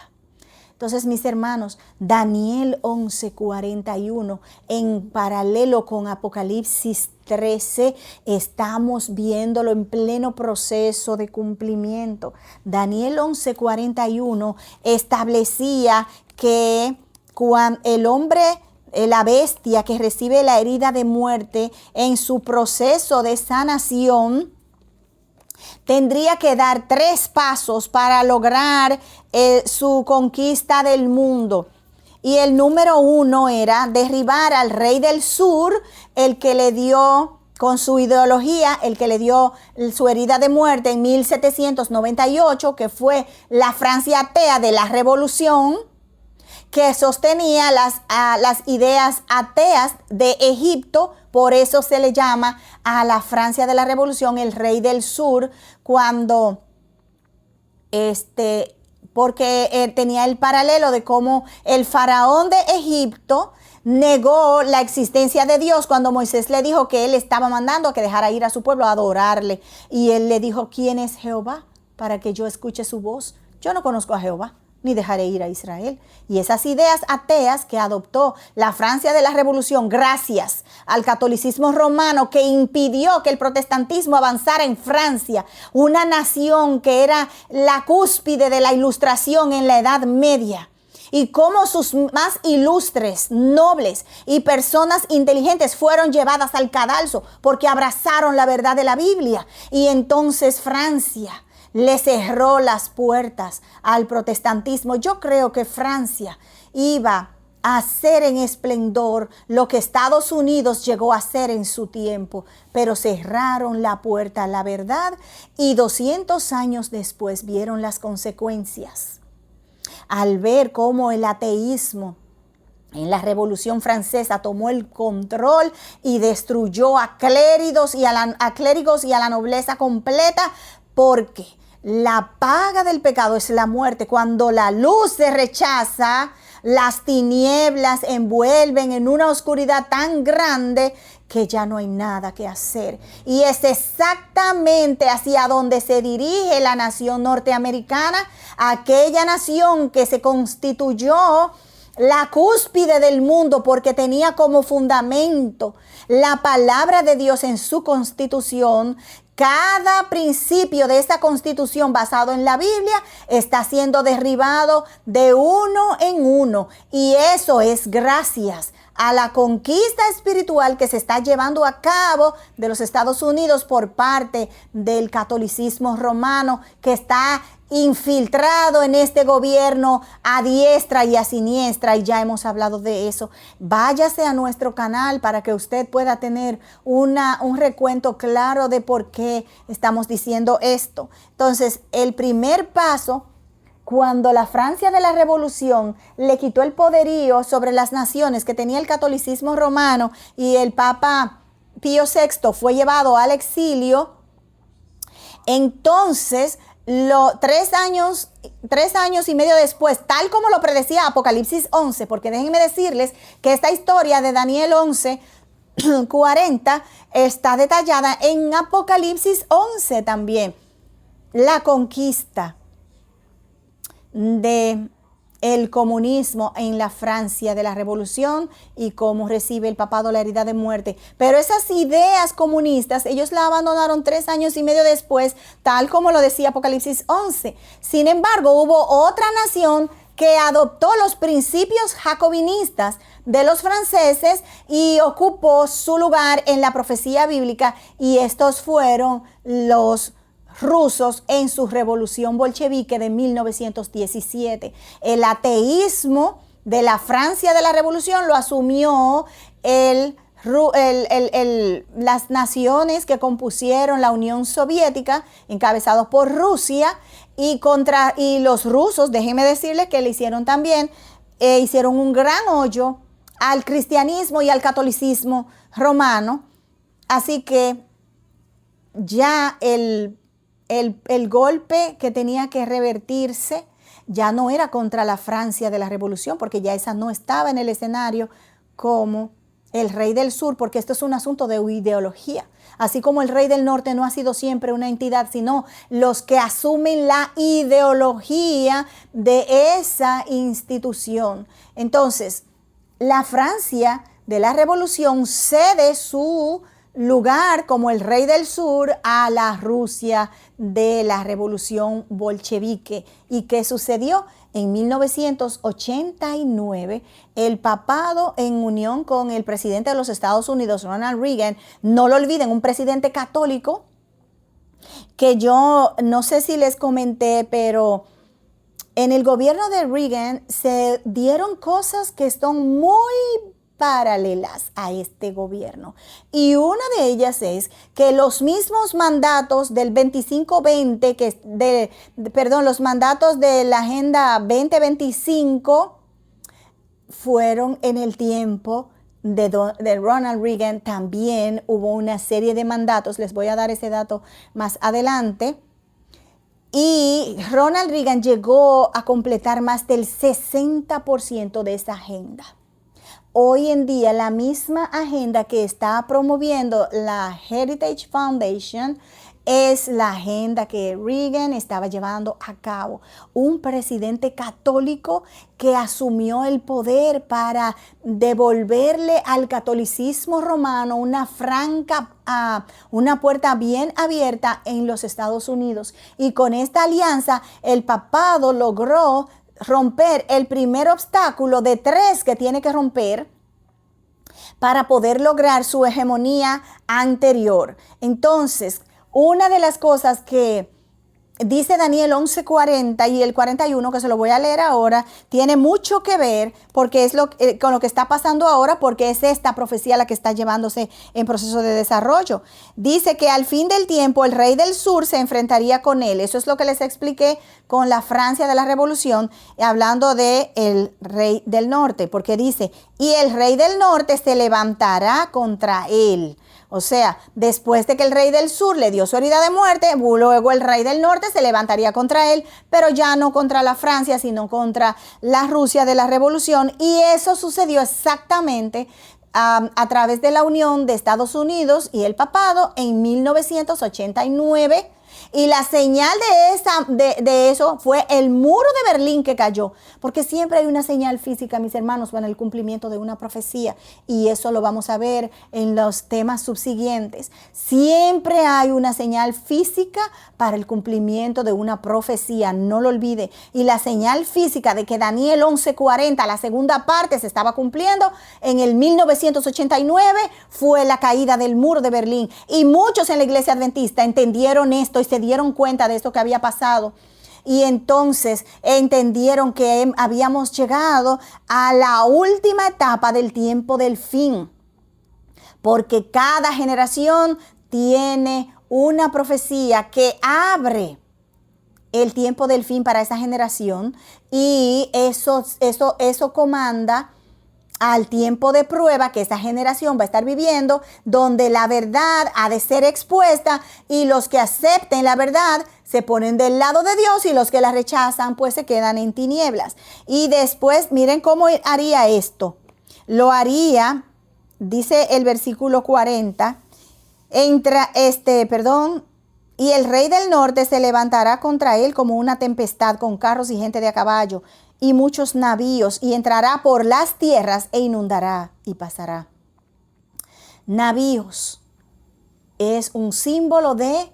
Entonces, mis hermanos, Daniel 11:41, en paralelo con Apocalipsis 13, estamos viéndolo en pleno proceso de cumplimiento. Daniel 11:41 establecía que cuando el hombre, la bestia que recibe la herida de muerte en su proceso de sanación, tendría que dar 3 pasos para lograr su conquista del mundo. Y el número 1 era derribar al rey del sur, el que le dio, con su ideología, el que le dio su herida de muerte en 1798, que fue la Francia atea de la Revolución, que sostenía las ideas ateas de Egipto. Por eso se le llama a la Francia de la Revolución el rey del sur, cuando porque tenía el paralelo de cómo el faraón de Egipto negó la existencia de Dios cuando Moisés le dijo que él estaba mandando a que dejara ir a su pueblo a adorarle. Y él le dijo, ¿quién es Jehová para que yo escuche su voz? Yo no conozco a Jehová, ni dejaré ir a Israel. Y esas ideas ateas que adoptó la Francia de la Revolución gracias al catolicismo romano, que impidió que el protestantismo avanzara en Francia, una nación que era la cúspide de la ilustración en la Edad Media, y cómo sus más ilustres, nobles y personas inteligentes fueron llevadas al cadalso porque abrazaron la verdad de la Biblia. Y entonces Francia le cerró las puertas al protestantismo. Yo creo que Francia iba a hacer en esplendor lo que Estados Unidos llegó a hacer en su tiempo, pero cerraron la puerta a la verdad y 200 años después vieron las consecuencias. Al ver cómo el ateísmo en la Revolución Francesa tomó el control y destruyó a clérigos y a la nobleza completa, porque la paga del pecado es la muerte. Cuando la luz se rechaza, las tinieblas envuelven en una oscuridad tan grande que ya no hay nada que hacer. Y es exactamente hacia donde se dirige la nación norteamericana, aquella nación que se constituyó la cúspide del mundo porque tenía como fundamento la palabra de Dios en su constitución. Cada principio de esta constitución basado en la Biblia está siendo derribado de uno en uno. Y eso es gracias a la conquista espiritual que se está llevando a cabo de los Estados Unidos por parte del catolicismo romano, que está infiltrado en este gobierno a diestra y a siniestra, y ya hemos hablado de eso. Váyase a nuestro canal para que usted pueda tener un recuento claro de por qué estamos diciendo esto. Entonces, el primer paso, cuando la Francia de la Revolución le quitó el poderío sobre las naciones que tenía el catolicismo romano y el Papa Pío VI fue llevado al exilio, entonces 3 años y medio después, tal como lo predecía Apocalipsis 11, porque déjenme decirles que esta historia de Daniel 11:40 está detallada en Apocalipsis 11 también. La conquista de el comunismo en la Francia de la Revolución y cómo recibe el papado la herida de muerte. Pero esas ideas comunistas, ellos la abandonaron 3 años y medio después, tal como lo decía Apocalipsis 11. Sin embargo, hubo otra nación que adoptó los principios jacobinistas de los franceses y ocupó su lugar en la profecía bíblica, y estos fueron los rusos en su revolución bolchevique de 1917. El ateísmo de la Francia de la Revolución lo asumió el las naciones que compusieron la Unión Soviética, encabezados por Rusia, y los rusos, déjenme decirles que le hicieron también, hicieron un gran hoyo al cristianismo y al catolicismo romano. Así que ya el golpe que tenía que revertirse ya no era contra la Francia de la Revolución, porque ya esa no estaba en el escenario como el rey del sur, porque esto es un asunto de ideología. Así como el rey del norte no ha sido siempre una entidad, sino los que asumen la ideología de esa institución. Entonces, la Francia de la Revolución cede su lugar como el rey del sur a la Rusia de la Revolución bolchevique. ¿Y qué sucedió? En 1989, el papado en unión con el presidente de los Estados Unidos, Ronald Reagan, no lo olviden, un presidente católico, que yo no sé si les comenté, pero en el gobierno de Reagan se dieron cosas que son muy paralelas a este gobierno. Y una de ellas es que los mismos mandatos del 25-20, los mandatos de la Agenda 2025 fueron en el tiempo de Ronald Reagan. También hubo una serie de mandatos, les voy a dar ese dato más adelante. Y Ronald Reagan llegó a completar más del 60% de esa agenda. Hoy en día la misma agenda que está promoviendo la Heritage Foundation es la agenda que Reagan estaba llevando a cabo. Un presidente católico que asumió el poder para devolverle al catolicismo romano una puerta bien abierta en los Estados Unidos. Y con esta alianza el papado logró romper el primer obstáculo de 3 que tiene que romper para poder lograr su hegemonía anterior. Entonces, una de las cosas que dice Daniel 11:40 y el 41, que se lo voy a leer ahora, tiene mucho que ver porque es con lo que está pasando ahora, porque es esta profecía la que está llevándose en proceso de desarrollo. Dice que al fin del tiempo el rey del sur se enfrentaría con él. Eso es lo que les expliqué con la Francia de la Revolución, hablando de el rey del norte, porque dice, y el rey del norte se levantará contra él. O sea, después de que el rey del sur le dio su herida de muerte, luego el rey del norte se levantaría contra él, pero ya no contra la Francia, sino contra la Rusia de la Revolución. Y eso sucedió exactamente a través de la unión de Estados Unidos y el papado en 1989. Y la señal de eso fue el muro de Berlín que cayó, porque siempre hay una señal física, mis hermanos, para el cumplimiento de una profecía, y eso lo vamos a ver en los temas subsiguientes. Siempre hay una señal física para el cumplimiento de una profecía, no lo olvide. Y la señal física de que Daniel 11:40, la segunda parte, se estaba cumpliendo en el 1989 fue la caída del muro de Berlín. Y muchos en la iglesia adventista entendieron esto y se dieron cuenta de esto que había pasado. Y entonces entendieron que habíamos llegado a la última etapa del tiempo del fin. Porque cada generación tiene una profecía que abre el tiempo del fin para esa generación. Y eso comanda al tiempo de prueba que esa generación va a estar viviendo, donde la verdad ha de ser expuesta y los que acepten la verdad se ponen del lado de Dios y los que la rechazan pues se quedan en tinieblas. Y después miren cómo haría esto. Lo haría, dice el versículo 40, y el rey del norte se levantará contra él como una tempestad con carros y gente de a caballo y muchos navíos, y entrará por las tierras e inundará y pasará. Navíos es un símbolo de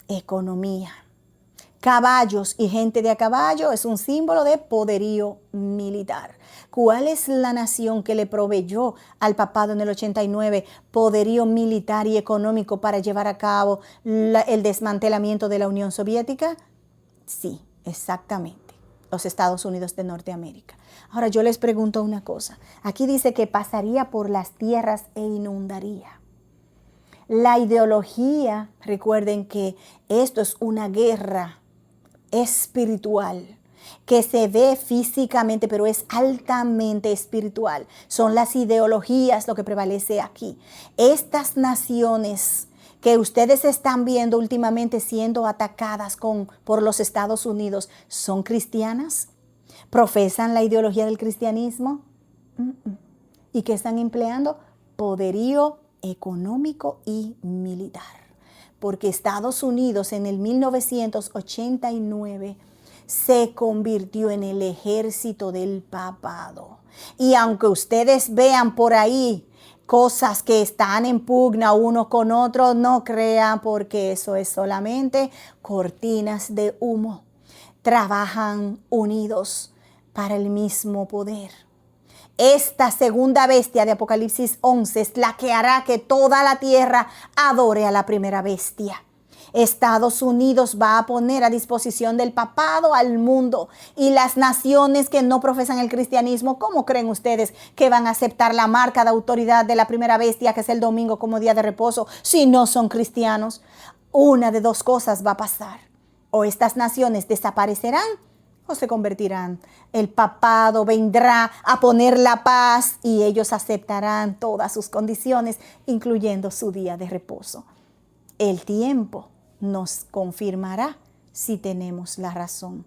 economía. Caballos y gente de a caballo es un símbolo de poderío militar. ¿Cuál es la nación que le proveyó al papado en el 89 poderío militar y económico para llevar a cabo el desmantelamiento de la Unión Soviética? Sí, exactamente. los Estados Unidos de Norteamérica. Ahora yo les pregunto una cosa. Aquí dice que pasaría por las tierras e inundaría. La ideología, recuerden que esto es una guerra espiritual que se ve físicamente, pero es altamente espiritual. Son las ideologías lo que prevalece aquí. Estas naciones que ustedes están viendo últimamente siendo atacadas por los Estados Unidos, ¿son cristianas? ¿Profesan la ideología del cristianismo? ¿Y qué están empleando? Poderío económico y militar. Porque Estados Unidos en el 1989 se convirtió en el ejército del papado. Y aunque ustedes vean por ahí cosas que están en pugna uno con otro, no crean, porque eso es solamente cortinas de humo. Trabajan unidos para el mismo poder. Esta segunda bestia de Apocalipsis 11 es la que hará que toda la tierra adore a la primera bestia. Estados Unidos va a poner a disposición del papado al mundo, y las naciones que no profesan el cristianismo, ¿cómo creen ustedes que van a aceptar la marca de autoridad de la primera bestia, que es el domingo, como día de reposo, si no son cristianos? Una de dos cosas va a pasar: o estas naciones desaparecerán o se convertirán. El papado vendrá a poner la paz y ellos aceptarán todas sus condiciones, incluyendo su día de reposo. El tiempo nos confirmará si tenemos la razón.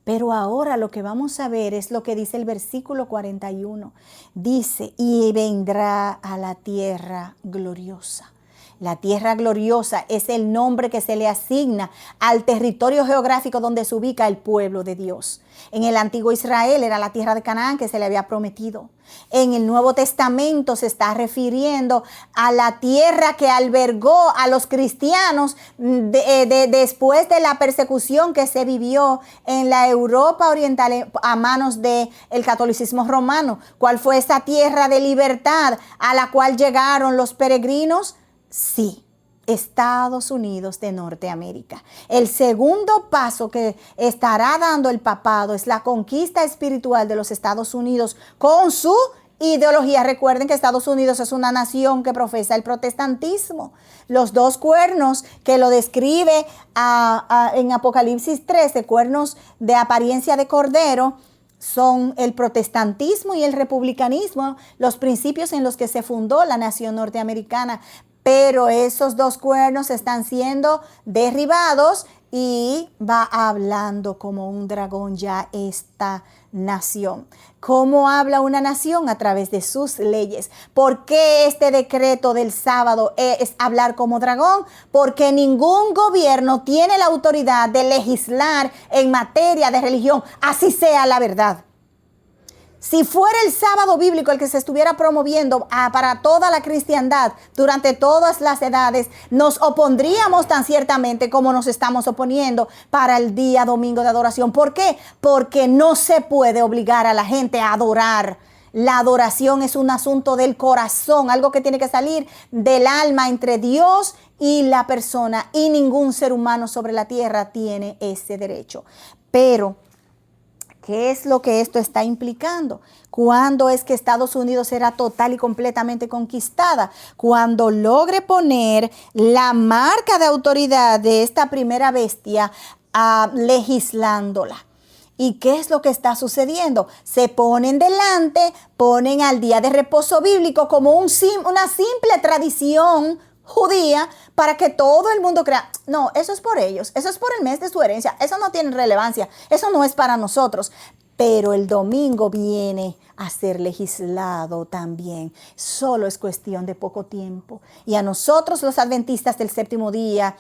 Pero ahora lo que vamos a ver es lo que dice el versículo 41. Dice, y vendrá a la tierra gloriosa. La tierra gloriosa es el nombre que se le asigna al territorio geográfico donde se ubica el pueblo de Dios. En el antiguo Israel era la tierra de Canaán que se le había prometido. En el Nuevo Testamento se está refiriendo a la tierra que albergó a los cristianos después de la persecución que se vivió en la Europa oriental a manos del catolicismo romano. ¿Cuál fue esa tierra de libertad a la cual llegaron los peregrinos? Sí, Estados Unidos de Norteamérica. El segundo paso que estará dando el papado es la conquista espiritual de los Estados Unidos con su ideología. Recuerden que Estados Unidos es una nación que profesa el protestantismo. Los dos cuernos que lo describe en Apocalipsis 13, cuernos de apariencia de cordero, son el protestantismo y el republicanismo, los principios en los que se fundó la nación norteamericana. Pero esos dos cuernos están siendo derribados y va hablando como un dragón ya esta nación. ¿Cómo habla una nación? A través de sus leyes. ¿Por qué este decreto del sábado es hablar como dragón? Porque ningún gobierno tiene la autoridad de legislar en materia de religión, así sea la verdad. Si fuera el sábado bíblico el que se estuviera promoviendo para toda la cristiandad durante todas las edades, nos opondríamos tan ciertamente como nos estamos oponiendo para el día domingo de adoración. ¿Por qué? Porque no se puede obligar a la gente a adorar. La adoración es un asunto del corazón, algo que tiene que salir del alma entre Dios y la persona, y ningún ser humano sobre la tierra tiene ese derecho. Pero ¿qué es lo que esto está implicando? ¿Cuándo es que Estados Unidos será total y completamente conquistada? Cuando logre poner la marca de autoridad de esta primera bestia legislándola. ¿Y qué es lo que está sucediendo? Se ponen delante, ponen al día de reposo bíblico como una simple tradición judía para que todo el mundo crea, no, eso es por ellos, eso es por el mes de su herencia, eso no tiene relevancia, eso no es para nosotros. Pero el domingo viene a ser legislado también. Solo es cuestión de poco tiempo. Y a nosotros los adventistas del séptimo día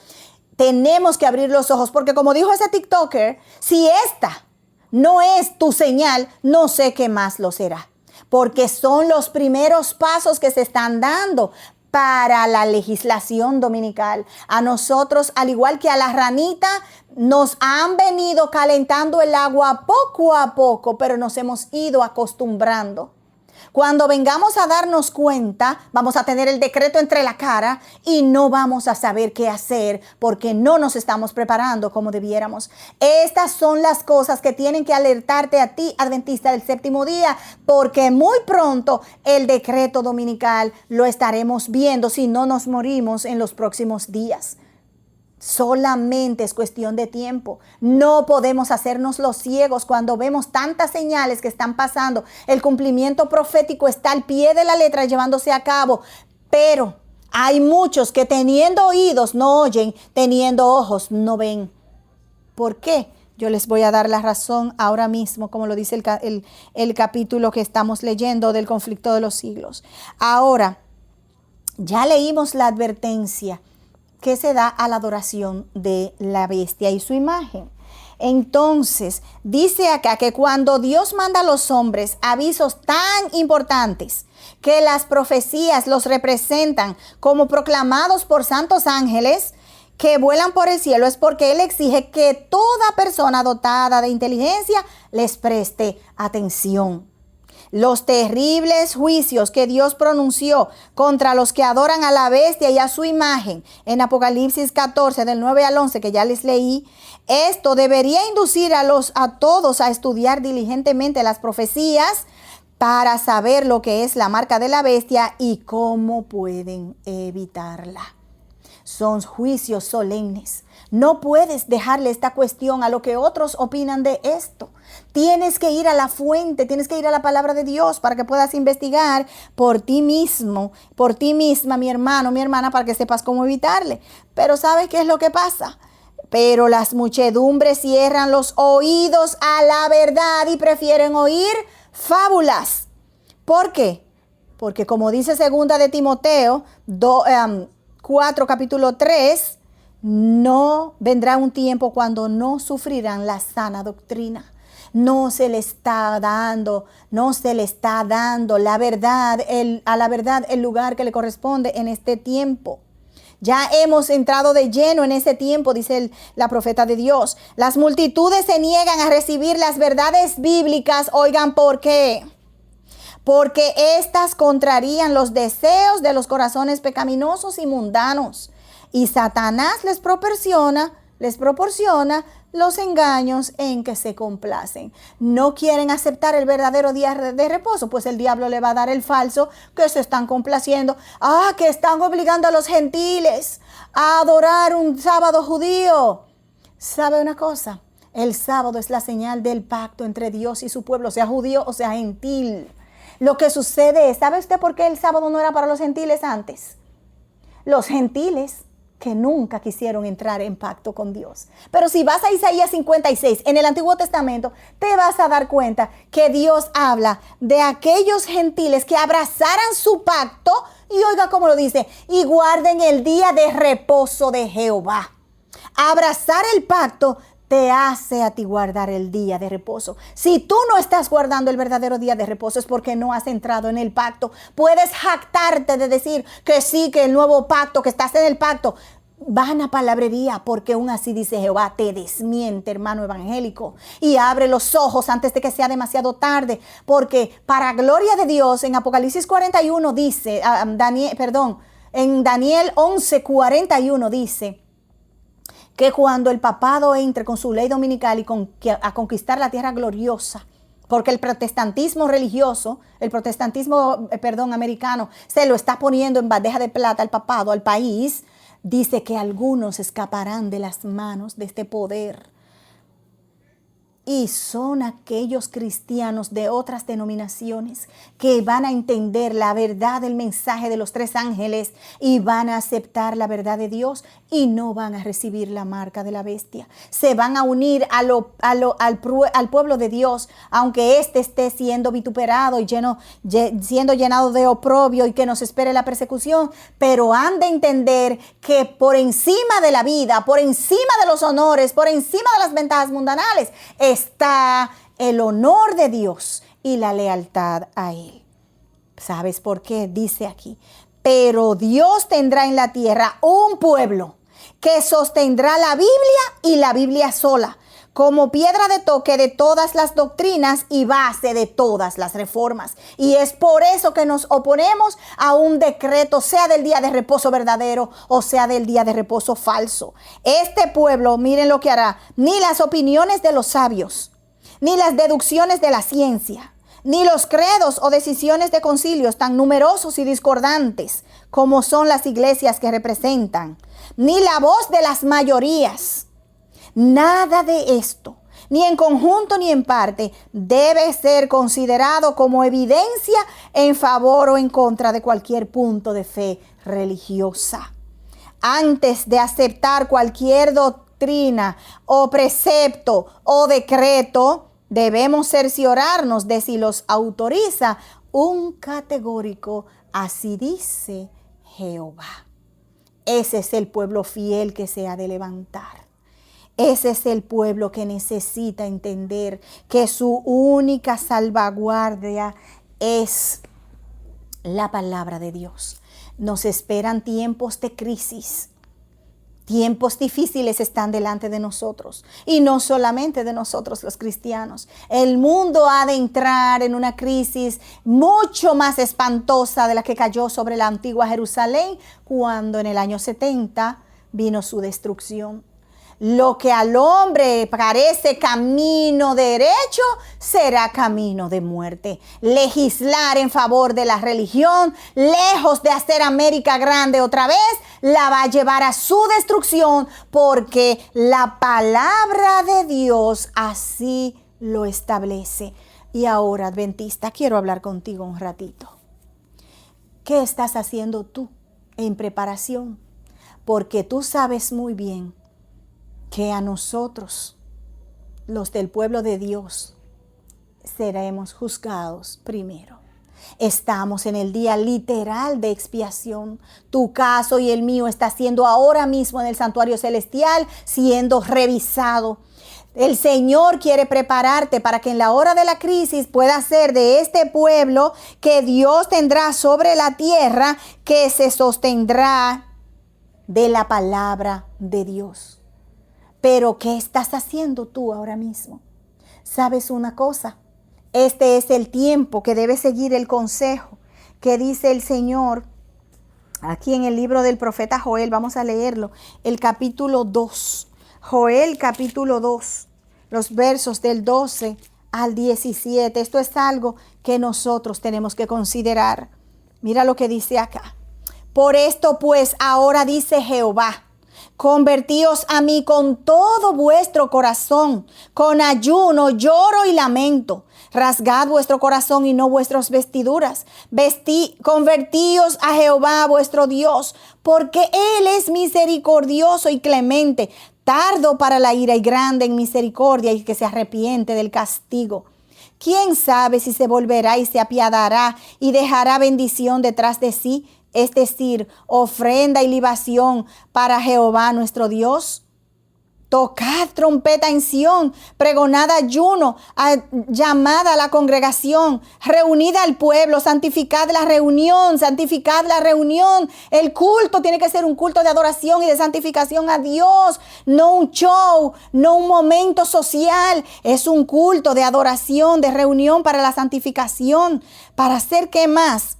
tenemos que abrir los ojos, porque como dijo ese TikToker, si esta no es tu señal, no sé qué más lo será. Porque son los primeros pasos que se están dando para la legislación dominical. A nosotros, al igual que a la ranita, nos han venido calentando el agua poco a poco, pero nos hemos ido acostumbrando. Cuando vengamos a darnos cuenta, vamos a tener el decreto entre la cara y no vamos a saber qué hacer porque no nos estamos preparando como debiéramos. Estas son las cosas que tienen que alertarte a ti, adventista del séptimo día, porque muy pronto el decreto dominical lo estaremos viendo si no nos morimos en los próximos días. Solamente es cuestión de tiempo. No podemos hacernos los ciegos cuando vemos tantas señales que están pasando. El cumplimiento profético está al pie de la letra llevándose a cabo, pero hay muchos que teniendo oídos no oyen, teniendo ojos no ven. ¿Por qué? Yo les voy a dar la razón ahora mismo, como lo dice el capítulo que estamos leyendo del conflicto de los siglos. Ahora, ya leímos la advertencia que se da a la adoración de la bestia y su imagen. Entonces, dice acá que cuando Dios manda a los hombres avisos tan importantes, que las profecías los representan como proclamados por santos ángeles que vuelan por el cielo, es porque Él exige que toda persona dotada de inteligencia les preste atención. Los terribles juicios que Dios pronunció contra los que adoran a la bestia y a su imagen en Apocalipsis 14 del 9 al 11 que ya les leí, esto debería inducir a todos a estudiar diligentemente las profecías para saber lo que es la marca de la bestia y cómo pueden evitarla. Son juicios solemnes. No puedes dejarle esta cuestión a lo que otros opinan de esto. Tienes que ir a la fuente, tienes que ir a la palabra de Dios para que puedas investigar por ti mismo, por ti misma, mi hermano, mi hermana, para que sepas cómo evitarle. Pero ¿sabes qué es lo que pasa? Pero las muchedumbres cierran los oídos a la verdad y prefieren oír fábulas. ¿Por qué? Porque como dice 2 de Timoteo 4, capítulo 3, no vendrá un tiempo cuando no sufrirán la sana doctrina. No se le está dando la verdad, a la verdad el lugar que le corresponde en este tiempo. Ya hemos entrado de lleno en ese tiempo, dice la profeta de Dios. Las multitudes se niegan a recibir las verdades bíblicas. Oigan, ¿por qué? Porque éstas contrarían los deseos de los corazones pecaminosos y mundanos. Y Satanás les proporciona los engaños en que se complacen. No quieren aceptar el verdadero día de reposo, pues el diablo le va a dar el falso que se están complaciendo. Que están obligando a los gentiles a adorar un sábado judío. ¿Sabe una cosa? El sábado es la señal del pacto entre Dios y su pueblo, sea judío o sea gentil. Lo que sucede es, ¿sabe usted por qué el sábado no era para los gentiles antes? Los gentiles que nunca quisieron entrar en pacto con Dios. Pero si vas a Isaías 56, en el Antiguo Testamento, te vas a dar cuenta que Dios habla de aquellos gentiles que abrazaran su pacto, y oiga cómo lo dice, y guarden el día de reposo de Jehová. Abrazar el pacto te hace a ti guardar el día de reposo. Si tú no estás guardando el verdadero día de reposo es porque no has entrado en el pacto. Puedes jactarte de decir que sí, que el nuevo pacto, que estás en el pacto. Vana palabrería, porque aún así dice Jehová, te desmiente, hermano evangélico, y abre los ojos antes de que sea demasiado tarde, porque para gloria de Dios, en Apocalipsis 41 dice, en Daniel 11:41 dice, que cuando el papado entre con su ley dominical y a conquistar la tierra gloriosa, porque el protestantismo religioso, americano, se lo está poniendo en bandeja de plata al papado, al país, dice que algunos escaparán de las manos de este poder. Y son aquellos cristianos de otras denominaciones que van a entender la verdad del mensaje de los 3 ángeles y van a aceptar la verdad de Dios y no van a recibir la marca de la bestia. Se van a unir al pueblo de Dios, aunque éste esté siendo vituperado y siendo llenado de oprobio y que nos espere la persecución. Pero han de entender que por encima de la vida, por encima de los honores, por encima de las ventajas mundanales, está el honor de Dios y la lealtad a Él. ¿Sabes por qué? Dice aquí, pero Dios tendrá en la tierra un pueblo que sostendrá la Biblia y la Biblia sola, como piedra de toque de todas las doctrinas y base de todas las reformas. Y es por eso que nos oponemos a un decreto, sea del día de reposo verdadero o sea del día de reposo falso. Este pueblo, miren lo que hará: ni las opiniones de los sabios, ni las deducciones de la ciencia, ni los credos o decisiones de concilios tan numerosos y discordantes como son las iglesias que representan, ni la voz de las mayorías. Nada de esto, ni en conjunto ni en parte, debe ser considerado como evidencia en favor o en contra de cualquier punto de fe religiosa. Antes de aceptar cualquier doctrina o precepto o decreto, debemos cerciorarnos de si los autoriza un categórico "así dice Jehová". Ese es el pueblo fiel que se ha de levantar. Ese es el pueblo que necesita entender que su única salvaguardia es la palabra de Dios. Nos esperan tiempos de crisis. Tiempos difíciles están delante de nosotros, y no solamente de nosotros los cristianos. El mundo ha de entrar en una crisis mucho más espantosa de la que cayó sobre la antigua Jerusalén cuando en el año 70 vino su destrucción. Lo que al hombre parece camino derecho será camino de muerte. Legislar en favor de la religión, lejos de hacer América grande otra vez, la va a llevar a su destrucción, porque la palabra de Dios así lo establece. Y ahora, adventista, quiero hablar contigo un ratito. ¿Qué estás haciendo tú en preparación? Porque tú sabes muy bien que a nosotros, los del pueblo de Dios, seremos juzgados primero. Estamos en el día literal de expiación. Tu caso y el mío está siendo ahora mismo en el santuario celestial, siendo revisado. El Señor quiere prepararte para que en la hora de la crisis pueda ser de este pueblo que Dios tendrá sobre la tierra, que se sostendrá de la palabra de Dios. Pero ¿qué estás haciendo tú ahora mismo? ¿Sabes una cosa? Este es el tiempo que debes seguir el consejo que dice el Señor aquí en el libro del profeta Joel. Vamos a leerlo, el capítulo 2. Joel capítulo 2, los versos del 12 al 17. Esto es algo que nosotros tenemos que considerar. Mira lo que dice acá. Por esto pues ahora dice Jehová: convertíos a mí con todo vuestro corazón, con ayuno, lloro y lamento. Rasgad vuestro corazón y no vuestras vestiduras. Convertíos a Jehová vuestro Dios, porque Él es misericordioso y clemente, tardo para la ira y grande en misericordia, y que se arrepiente del castigo. ¿Quién sabe si se volverá y se apiadará y dejará bendición detrás de sí? Es decir, ofrenda y libación para Jehová nuestro Dios. Tocad trompeta en Sión, pregonad ayuno, llamad a la congregación, reunid al pueblo, santificad la reunión, santificad la reunión. El culto tiene que ser un culto de adoración y de santificación a Dios, no un show, no un momento social. Es un culto de adoración, de reunión para la santificación. ¿Para hacer qué más?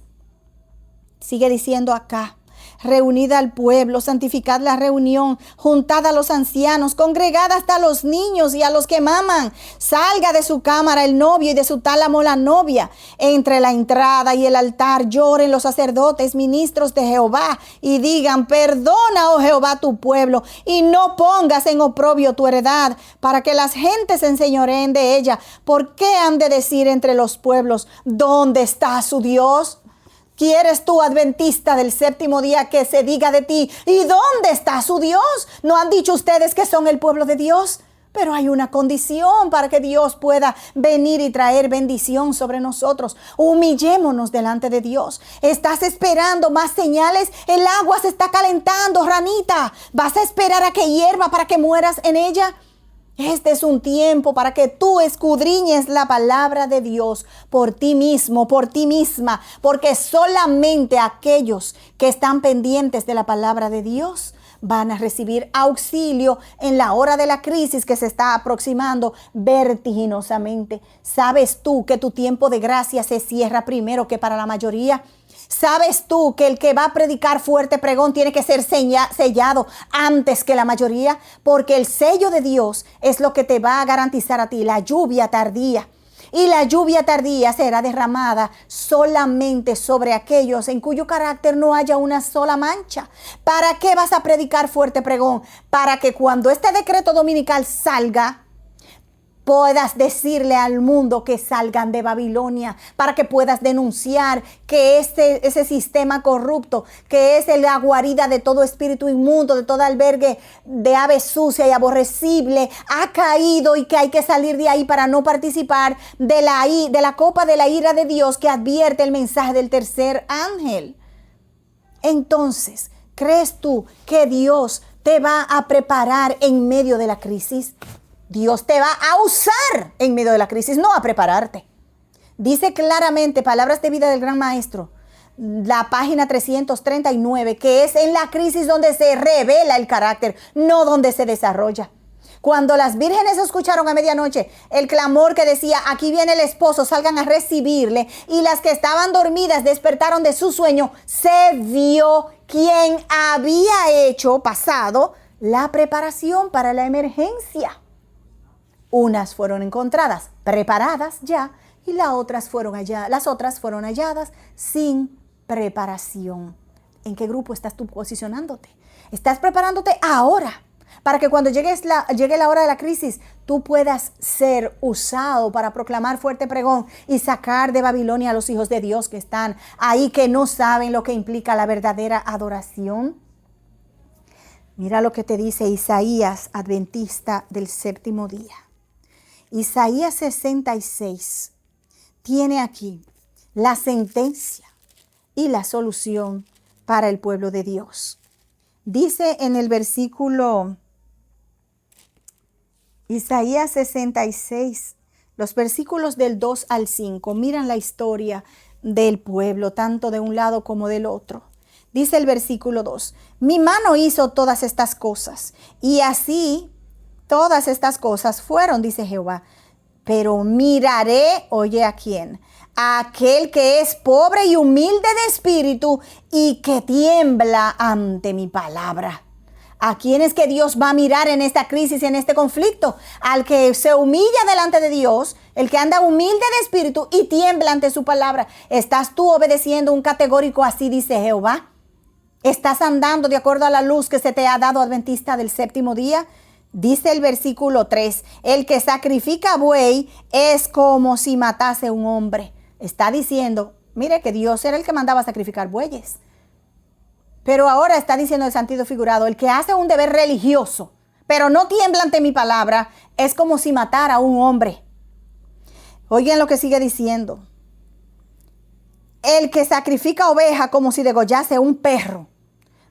Sigue diciendo acá: reunid al pueblo, santificad la reunión, juntad a los ancianos, congregad hasta a los niños y a los que maman. Salga de su cámara el novio y de su tálamo la novia. Entre la entrada y el altar lloren los sacerdotes, ministros de Jehová, y digan: perdona, oh Jehová, tu pueblo, y no pongas en oprobio tu heredad, para que las gentes se enseñoreen de ella. ¿Por qué han de decir entre los pueblos: ¿dónde está su Dios? ¿Quieres tú, adventista del séptimo día, que se diga de ti: ¿y dónde está su Dios? ¿No han dicho ustedes que son el pueblo de Dios? Pero hay una condición para que Dios pueda venir y traer bendición sobre nosotros. Humillémonos delante de Dios. ¿Estás esperando más señales? El agua se está calentando, ranita. ¿Vas a esperar a que hierva para que mueras en ella? Este es un tiempo para que tú escudriñes la palabra de Dios por ti mismo, por ti misma, porque solamente aquellos que están pendientes de la palabra de Dios van a recibir auxilio en la hora de la crisis que se está aproximando vertiginosamente. ¿Sabes tú que tu tiempo de gracia se cierra primero que para la mayoría? ¿Sabes tú que el que va a predicar fuerte pregón tiene que ser sellado antes que la mayoría? Porque el sello de Dios es lo que te va a garantizar a ti la lluvia tardía. Y la lluvia tardía será derramada solamente sobre aquellos en cuyo carácter no haya una sola mancha. ¿Para qué vas a predicar fuerte pregón? Para que cuando este decreto dominical salga, puedas decirle al mundo que salgan de Babilonia, para que puedas denunciar que ese sistema corrupto, que es la guarida de todo espíritu inmundo, de todo albergue de ave sucia y aborrecible, ha caído y que hay que salir de ahí para no participar de la copa de la ira de Dios que advierte el mensaje del tercer ángel. Entonces, ¿crees tú que Dios te va a preparar en medio de la crisis? Dios te va a usar en medio de la crisis, no a prepararte. Dice claramente, Palabras de Vida del Gran Maestro, la página 339, que es en la crisis donde se revela el carácter, no donde se desarrolla. Cuando las vírgenes escucharon a medianoche el clamor que decía, aquí viene el esposo, salgan a recibirle, y las que estaban dormidas despertaron de su sueño, se vio quién había pasado la preparación para la emergencia. Unas fueron encontradas preparadas ya y las otras fueron halladas sin preparación. ¿En qué grupo estás tú posicionándote? ¿Estás preparándote ahora para que cuando llegue la hora de la crisis tú puedas ser usado para proclamar fuerte pregón y sacar de Babilonia a los hijos de Dios que están ahí, que no saben lo que implica la verdadera adoración? Mira lo que te dice Isaías, adventista del séptimo día. Isaías 66 tiene aquí la sentencia y la solución para el pueblo de Dios. Dice en el versículo Isaías 66, los versículos del 2 al 5, miran la historia del pueblo, tanto de un lado como del otro. Dice el versículo 2, mi mano hizo todas estas cosas, y así todas estas cosas fueron, dice Jehová, pero miraré, oye, ¿a quién? A aquel que es pobre y humilde de espíritu y que tiembla ante mi palabra. ¿A quién es que Dios va a mirar en esta crisis, en este conflicto? Al que se humilla delante de Dios, el que anda humilde de espíritu y tiembla ante su palabra. ¿Estás tú obedeciendo un categórico así, dice Jehová? ¿Estás andando de acuerdo a la luz que se te ha dado, adventista del séptimo día? Dice el versículo 3, el que sacrifica buey es como si matase un hombre. Está diciendo, mire que Dios era el que mandaba a sacrificar bueyes. Pero ahora está diciendo el sentido figurado, el que hace un deber religioso, pero no tiembla ante mi palabra, es como si matara a un hombre. Oigan lo que sigue diciendo. El que sacrifica oveja como si degollase un perro.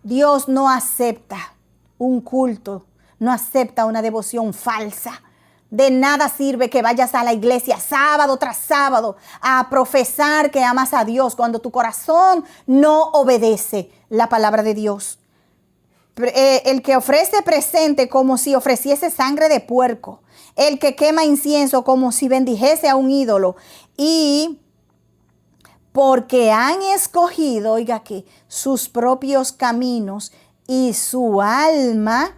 Dios no acepta un culto, no acepta una devoción falsa. De nada sirve que vayas a la iglesia sábado tras sábado a profesar que amas a Dios cuando tu corazón no obedece la palabra de Dios. El que ofrece presente como si ofreciese sangre de puerco. El que quema incienso como si bendijese a un ídolo. Y porque han escogido, oiga aquí, sus propios caminos y su alma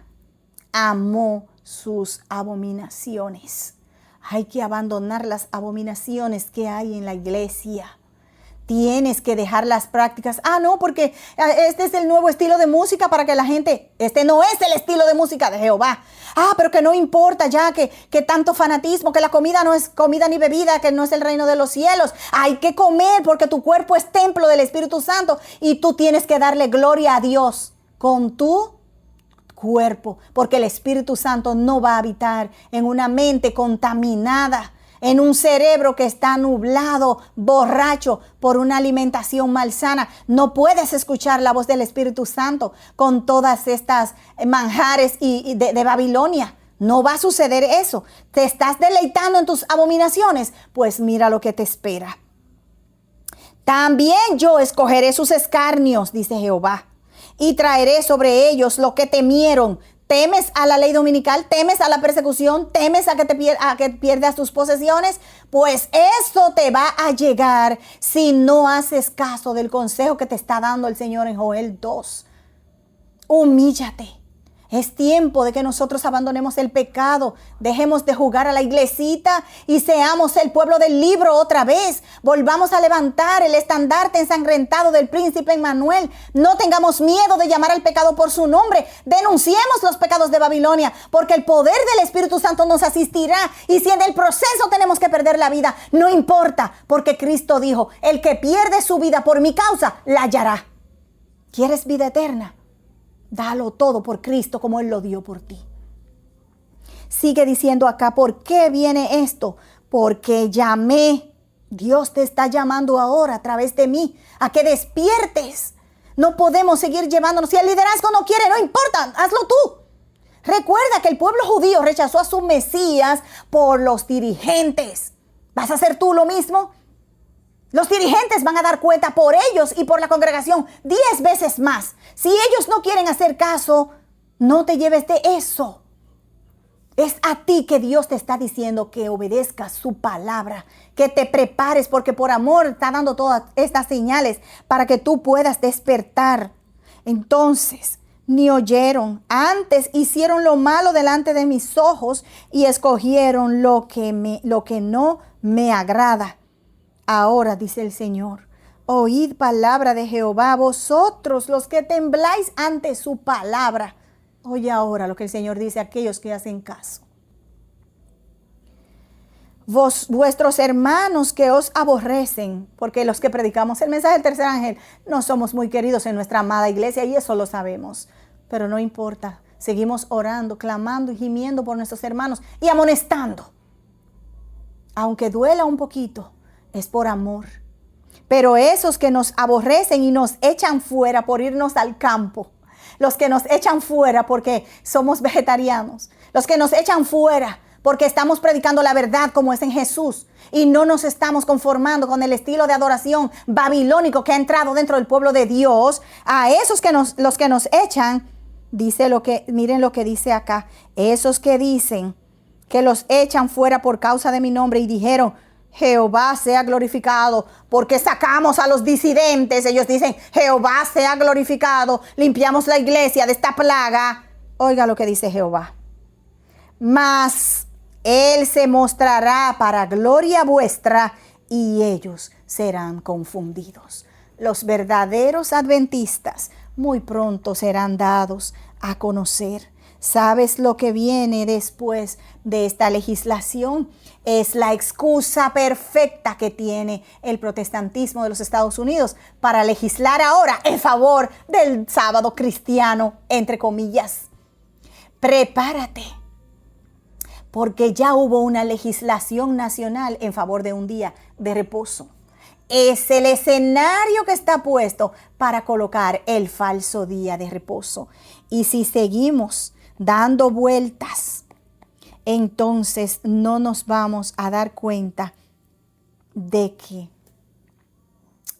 amó sus abominaciones. Hay que abandonar las abominaciones que hay en la iglesia. Tienes que dejar las prácticas. No, porque este es el nuevo estilo de música para que la gente... Este no es el estilo de música de Jehová. Pero que no importa ya que tanto fanatismo, que la comida no es comida ni bebida, que no es el reino de los cielos. Hay que comer porque tu cuerpo es templo del Espíritu Santo y tú tienes que darle gloria a Dios con tu cuerpo, porque el Espíritu Santo no va a habitar en una mente contaminada, en un cerebro que está nublado, borracho por una alimentación malsana. No puedes escuchar la voz del Espíritu Santo con todas estas manjares de Babilonia. No va a suceder eso. ¿Te estás deleitando en tus abominaciones? Pues mira lo que te espera. También yo escogeré sus escarnios, dice Jehová. y traeré sobre ellos lo que temieron. ¿Temes a la ley dominical? ¿Temes a la persecución? ¿Temes a que pierdas tus posesiones? Pues eso te va a llegar si no haces caso del consejo que te está dando el Señor en Joel 2. Humíllate. Es tiempo de que nosotros abandonemos el pecado, dejemos de jugar a la iglesita y seamos el pueblo del libro otra vez. Volvamos a levantar el estandarte ensangrentado del príncipe Emmanuel. No tengamos miedo de llamar al pecado por su nombre. Denunciemos los pecados de Babilonia, porque el poder del Espíritu Santo nos asistirá. Y si en el proceso tenemos que perder la vida, no importa, porque Cristo dijo, el que pierde su vida por mi causa, la hallará. ¿Quieres vida eterna? Dalo todo por Cristo como Él lo dio por ti. Sigue diciendo acá, ¿por qué viene esto? Porque llamé. Dios te está llamando ahora a través de mí a que despiertes. No podemos seguir llevándonos. Si el liderazgo no quiere, no importa, hazlo tú. Recuerda que el pueblo judío rechazó a su Mesías por los dirigentes. ¿Vas a hacer tú lo mismo? Los dirigentes van a dar cuenta por ellos y por la congregación 10 veces más. Si ellos no quieren hacer caso, no te lleves de eso. Es a ti que Dios te está diciendo que obedezcas su palabra, que te prepares, porque por amor está dando todas estas señales para que tú puedas despertar. Entonces, ni oyeron, antes hicieron lo malo delante de mis ojos y escogieron lo que no me agrada. Ahora, dice el Señor, oíd palabra de Jehová, vosotros los que tembláis ante su palabra. Oye ahora lo que el Señor dice a aquellos que hacen caso. Vuestros hermanos que os aborrecen, porque los que predicamos el mensaje del tercer ángel no somos muy queridos en nuestra amada iglesia y eso lo sabemos. Pero no importa, seguimos orando, clamando y gimiendo por nuestros hermanos y amonestando. Aunque duela un poquito, es por amor. Pero esos que nos aborrecen y nos echan fuera por irnos al campo, los que nos echan fuera porque somos vegetarianos, los que nos echan fuera porque estamos predicando la verdad como es en Jesús y no nos estamos conformando con el estilo de adoración babilónico que ha entrado dentro del pueblo de Dios, a esos los que nos echan, miren lo que dice acá, esos que dicen que los echan fuera por causa de mi nombre y dijeron, Jehová sea glorificado, porque sacamos a los disidentes. Ellos dicen, Jehová sea glorificado, limpiamos la iglesia de esta plaga. Oiga lo que dice Jehová. Mas Él se mostrará para gloria vuestra y ellos serán confundidos. Los verdaderos adventistas muy pronto serán dados a conocer. ¿Sabes lo que viene después de esta legislación? Es la excusa perfecta que tiene el protestantismo de los Estados Unidos para legislar ahora en favor del sábado cristiano, entre comillas. Prepárate, porque ya hubo una legislación nacional en favor de un día de reposo. Es el escenario que está puesto para colocar el falso día de reposo. Y si seguimos dando vueltas, entonces no nos vamos a dar cuenta de que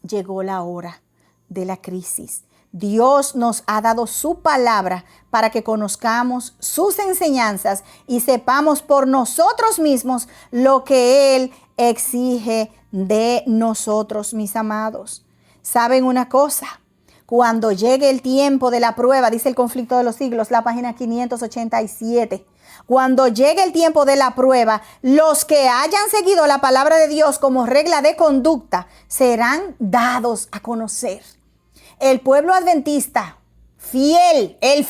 llegó la hora de la crisis. Dios nos ha dado su palabra para que conozcamos sus enseñanzas y sepamos por nosotros mismos lo que Él exige de nosotros, mis amados. ¿Saben una cosa? Cuando llegue el tiempo de la prueba, dice el Conflicto de los Siglos, la página 587. Cuando llegue el tiempo de la prueba, los que hayan seguido la palabra de Dios como regla de conducta serán dados a conocer. El pueblo adventista, fiel, el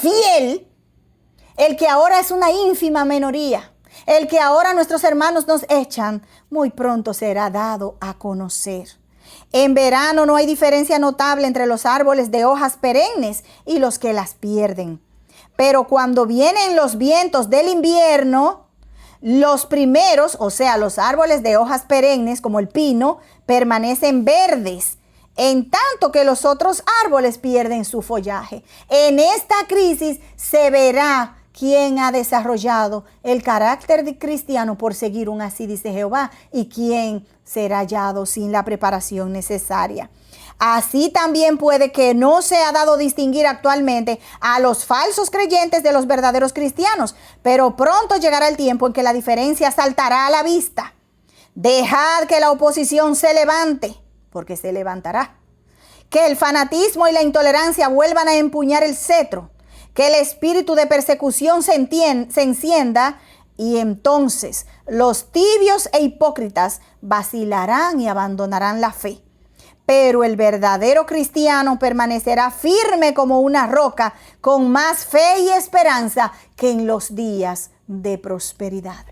que ahora es una ínfima minoría, el que ahora nuestros hermanos nos echan, muy pronto será dado a conocer. En verano no hay diferencia notable entre los árboles de hojas perennes y los que las pierden. Pero cuando vienen los vientos del invierno, los primeros, o sea, los árboles de hojas perennes como el pino, permanecen verdes, en tanto que los otros árboles pierden su follaje. En esta crisis se verá quién ha desarrollado el carácter de cristiano por seguir un así dice Jehová y quién será hallado sin la preparación necesaria. Así también puede que no sea dado distinguir actualmente a los falsos creyentes de los verdaderos cristianos, pero pronto llegará el tiempo en que la diferencia saltará a la vista. Dejad que la oposición se levante, porque se levantará. Que el fanatismo y la intolerancia vuelvan a empuñar el cetro. Que el espíritu de persecución se encienda, y entonces los tibios e hipócritas vacilarán y abandonarán la fe. Pero el verdadero cristiano permanecerá firme como una roca, con más fe y esperanza que en los días de prosperidad.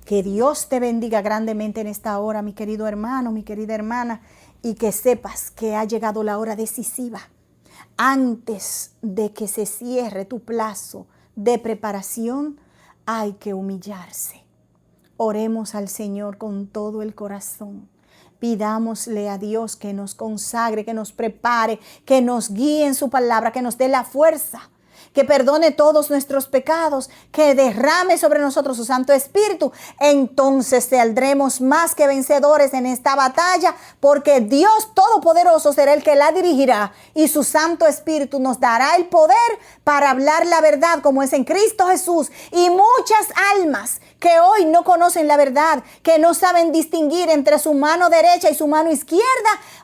Que Dios te bendiga grandemente en esta hora, mi querido hermano, mi querida hermana, y que sepas que ha llegado la hora decisiva. Antes de que se cierre tu plazo de preparación, hay que humillarse. Oremos al Señor con todo el corazón. Pidámosle a Dios que nos consagre, que nos prepare, que nos guíe en su palabra, que nos dé la fuerza, que perdone todos nuestros pecados, que derrame sobre nosotros su Santo Espíritu. Entonces saldremos más que vencedores en esta batalla, porque Dios Todopoderoso será el que la dirigirá y su Santo Espíritu nos dará el poder para hablar la verdad como es en Cristo Jesús. Y muchas almas que hoy no conocen la verdad, que no saben distinguir entre su mano derecha y su mano izquierda,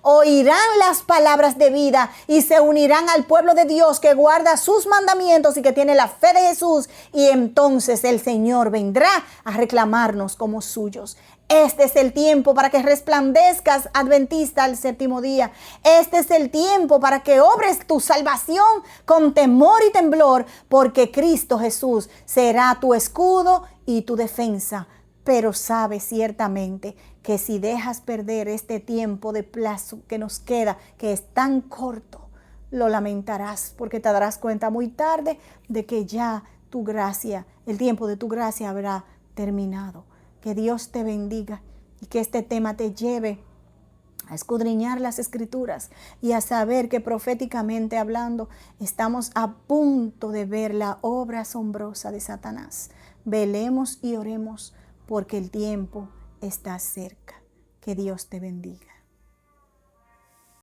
oirán las palabras de vida y se unirán al pueblo de Dios que guarda sus mandamientos y que tiene la fe de Jesús, y entonces el Señor vendrá a reclamarnos como suyos. Este es el tiempo para que resplandezcas, adventista, al séptimo día. Este es el tiempo para que obres tu salvación con temor y temblor, porque Cristo Jesús será tu escudo y tu defensa. Pero sabes ciertamente que si dejas perder este tiempo de plazo que nos queda, que es tan corto, lo lamentarás, porque te darás cuenta muy tarde de que ya tu gracia, el tiempo de tu gracia habrá terminado. Que Dios te bendiga y que este tema te lleve a escudriñar las Escrituras y a saber que proféticamente hablando estamos a punto de ver la obra asombrosa de Satanás. Velemos y oremos porque el tiempo está cerca. Que Dios te bendiga.